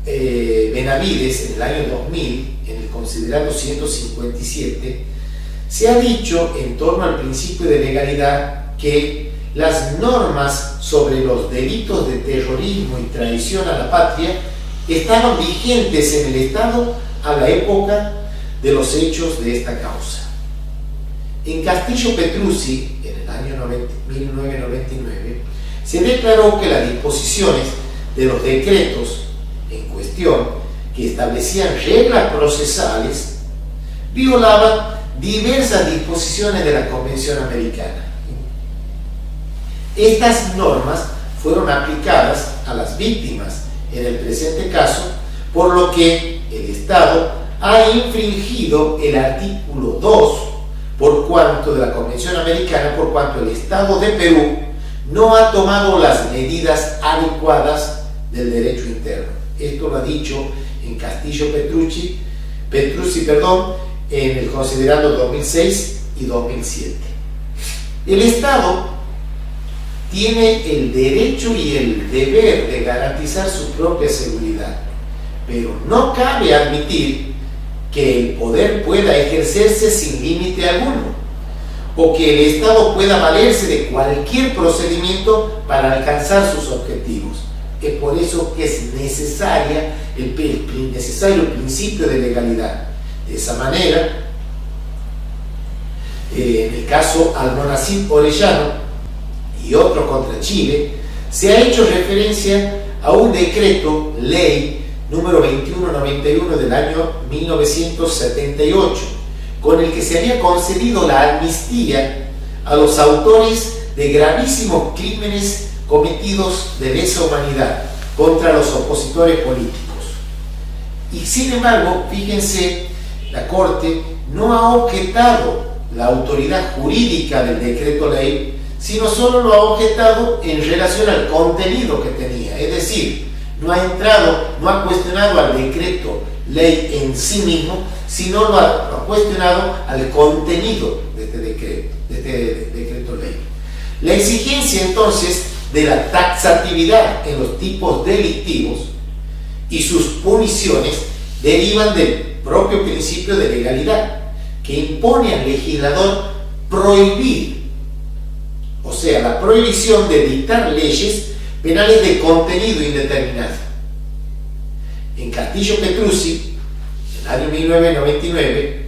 Benavides, en el año 2000, en el considerando 157, se ha dicho en torno al principio de legalidad que las normas sobre los delitos de terrorismo y traición a la patria estaban vigentes en el Estado a la época de los hechos de esta causa. En Castillo Petruzzi, en el año 1999, se declaró que las disposiciones de los decretos en cuestión, que establecían reglas procesales, violaban diversas disposiciones de la Convención Americana. Estas normas fueron aplicadas a las víctimas en el presente caso, por lo que el Estado ha infringido el artículo 2 por cuanto de la Convención Americana, por cuanto el Estado de Perú no ha tomado las medidas adecuadas del derecho interno. Esto lo ha dicho en Castillo Petrucci, en el considerando 2006 y 2007. El Estado tiene el derecho y el deber de garantizar su propia seguridad, pero no cabe admitir que el poder pueda ejercerse sin límite alguno, o que el Estado pueda valerse de cualquier procedimiento para alcanzar sus objetivos. Es por eso que es necesario el principio de legalidad. De esa manera, en el caso Almonacid Orellano y otro contra Chile, se ha hecho referencia a un decreto ley número 2191 del año 1978, con el que se había concedido la amnistía a los autores de gravísimos crímenes cometidos de lesa humanidad contra los opositores políticos. Y sin embargo, fíjense, la Corte no ha objetado la autoridad jurídica del decreto ley, sino solo lo ha objetado en relación al contenido que tenía. Es decir, no ha cuestionado al decreto ley en sí mismo, sino lo ha cuestionado al contenido de este decreto ley. La exigencia entonces de la taxatividad en los tipos delictivos y sus puniciones derivan del propio principio de legalidad, que impone al legislador prohibir, o sea, la prohibición de dictar leyes penales de contenido indeterminado. En Castillo Petrucci, en el año 1999,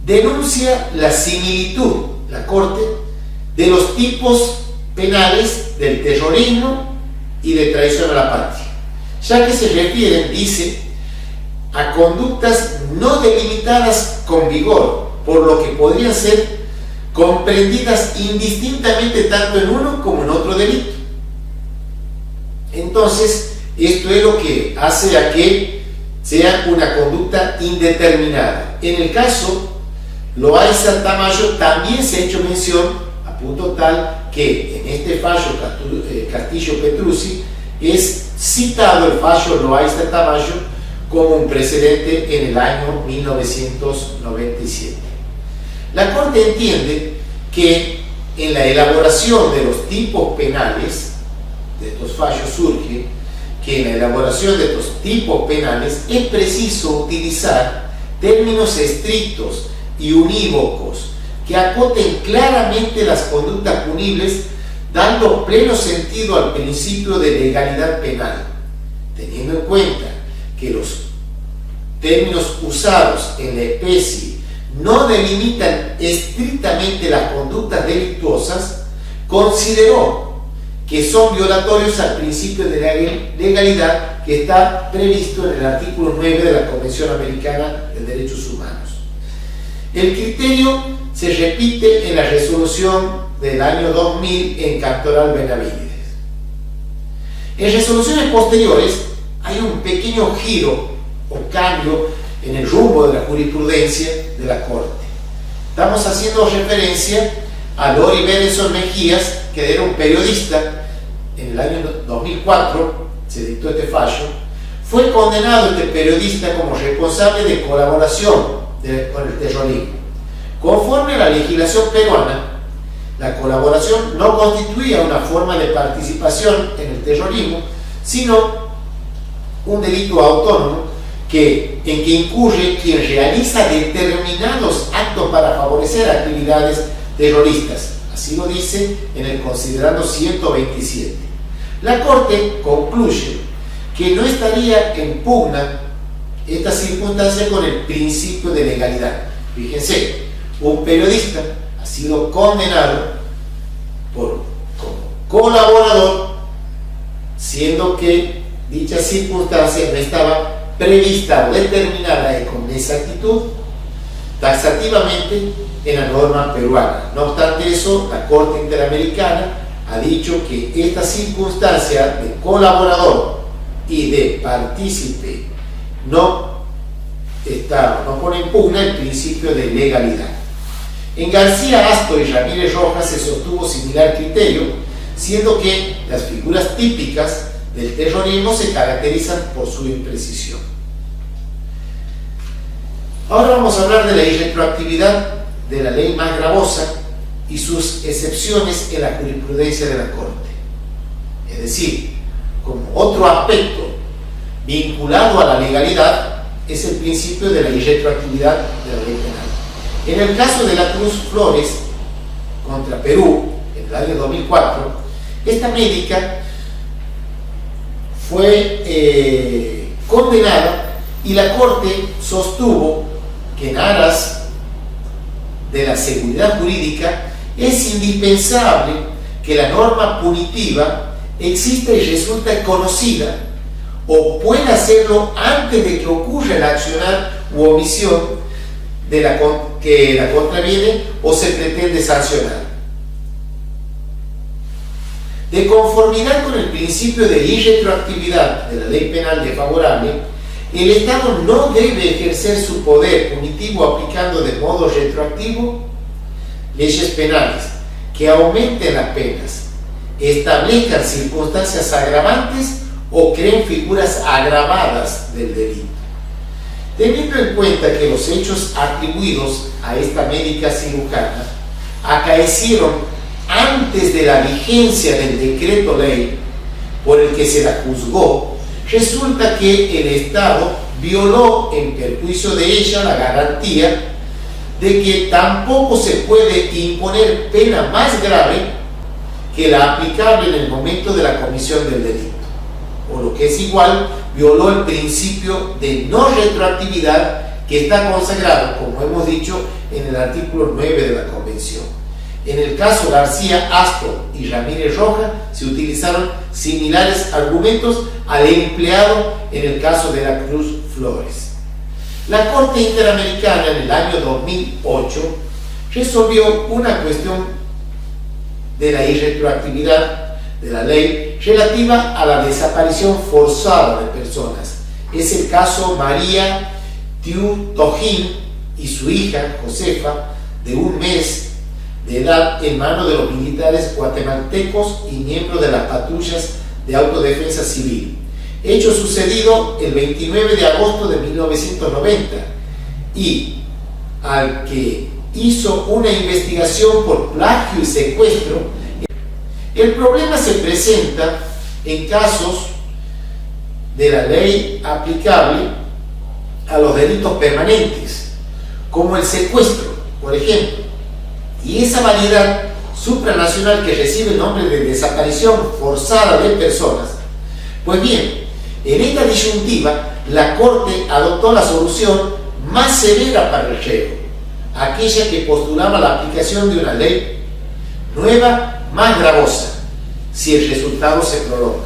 denuncia la similitud, la Corte, de los tipos penales del terrorismo y de traición a la patria, ya que se refieren, dice, a conductas no delimitadas con vigor, por lo que podrían ser comprendidas indistintamente tanto en uno como en otro delito. Entonces, esto es lo que hace a que sea una conducta indeterminada. En el caso Loaiza Tamayo también se ha hecho mención, a punto tal que en este fallo Castillo Petrucci es citado el fallo Loaiza Tamayo como un precedente en el año 1997. La Corte entiende que en la elaboración de los tipos penales, de estos fallos surge que en la elaboración de estos tipos penales es preciso utilizar términos estrictos y unívocos que acoten claramente las conductas punibles, dando pleno sentido al principio de legalidad penal, teniendo en cuenta que los términos usados en la especie no delimitan estrictamente las conductas delictuosas, consideró que son violatorios al principio de la legalidad que está previsto en el artículo 9 de la Convención Americana de Derechos Humanos. El criterio se repite en la resolución del año 2000 en Cantoral Benavides. En resoluciones posteriores hay un pequeño giro o cambio en el rumbo de la jurisprudencia de la Corte. Estamos haciendo referencia a Lori Benson Mejías, que era un periodista. En el año 2004 se dictó este fallo. Fue condenado este periodista como responsable de colaboración con el terrorismo. Conforme a la legislación peruana, la colaboración no constituía una forma de participación en el terrorismo, sino un delito autónomo en que incurre quien realiza determinados actos para favorecer actividades terroristas. Así lo dice en el considerando 127. La Corte concluye que no estaría en pugna esta circunstancia con el principio de legalidad. Fíjense, un periodista ha sido condenado como colaborador siendo que dicha circunstancia no estaba prevista o determinada con exactitud taxativamente en la norma peruana. No obstante eso, la Corte Interamericana ha dicho que esta circunstancia de colaborador y de partícipe no pone en pugna el principio de legalidad. En García Asto y Ramírez Rojas se sostuvo similar criterio, siendo que las figuras típicas del terrorismo se caracterizan por su imprecisión. Ahora vamos a hablar de la irretroactividad de la ley más gravosa y sus excepciones en la jurisprudencia de la Corte. Es decir, como otro aspecto vinculado a la legalidad es el principio de la irretroactividad de la ley penal. En el caso de la Cruz Flores contra Perú, en el año 2004, esta médica fue condenada y la Corte sostuvo que en aras de la seguridad jurídica es indispensable que la norma punitiva exista y resulta conocida o pueda hacerlo antes de que ocurra el accionar u omisión que la contraviene o se pretende sancionar. De conformidad con el principio de irretroactividad de la ley penal desfavorable, el Estado no debe ejercer su poder punitivo aplicando de modo retroactivo leyes penales que aumenten las penas, establezcan circunstancias agravantes o creen figuras agravadas del delito. Teniendo en cuenta que los hechos atribuidos a esta médica cirujana acaecieron antes de la vigencia del decreto ley por el que se la juzgó, resulta que el Estado violó en perjuicio de ella la garantía de que tampoco se puede imponer pena más grave que la aplicable en el momento de la comisión del delito. O lo que es igual, violó el principio de no retroactividad que está consagrado, como hemos dicho, en el artículo 9 de la Convención. En el caso García Asto y Ramírez Rojas se utilizaron similares argumentos al empleado en el caso de la Cruz Flores. La Corte Interamericana en el año 2008 resolvió una cuestión de la irretroactividad de la ley relativa a la desaparición forzada de personas. Es el caso María Tiu Tojín y su hija Josefa, de 1 mes de edad, en manos de los militares guatemaltecos y miembros de las patrullas de autodefensa civil. Hecho sucedido el 29 de agosto de 1990 y al que hizo una investigación por plagio y secuestro. El problema se presenta en casos de la ley aplicable a los delitos permanentes, como el secuestro, por ejemplo, y esa variedad supranacional que recibe el nombre de desaparición forzada de personas. Pues bien, en esta disyuntiva, la Corte adoptó la solución más severa para el reo, aquella que postulaba la aplicación de una ley nueva más gravosa, si el resultado se prolonga.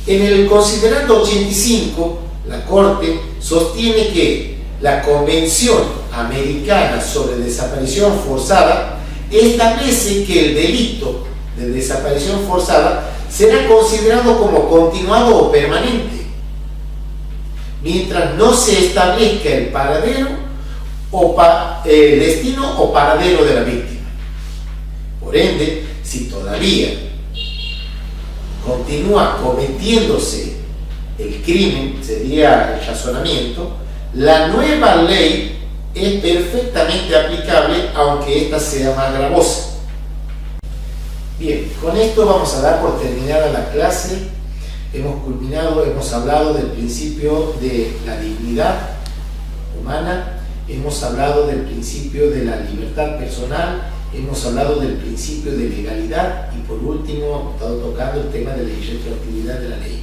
En el considerando 85, la Corte sostiene que la Convención Americana sobre Desaparición Forzada establece que el delito de desaparición forzada será considerado como continuado o permanente, mientras no se establezca el paradero o el destino o paradero de la víctima. Por ende, si todavía continúa cometiéndose el crimen, sería el razonamiento, la nueva ley es perfectamente aplicable, aunque ésta sea más gravosa. Bien, con esto vamos a dar por terminada la clase. Hemos hablado del principio de la dignidad humana, hemos hablado del principio de la libertad personal, hemos hablado del principio de legalidad y por último hemos estado tocando el tema de la irretroactividad de la ley.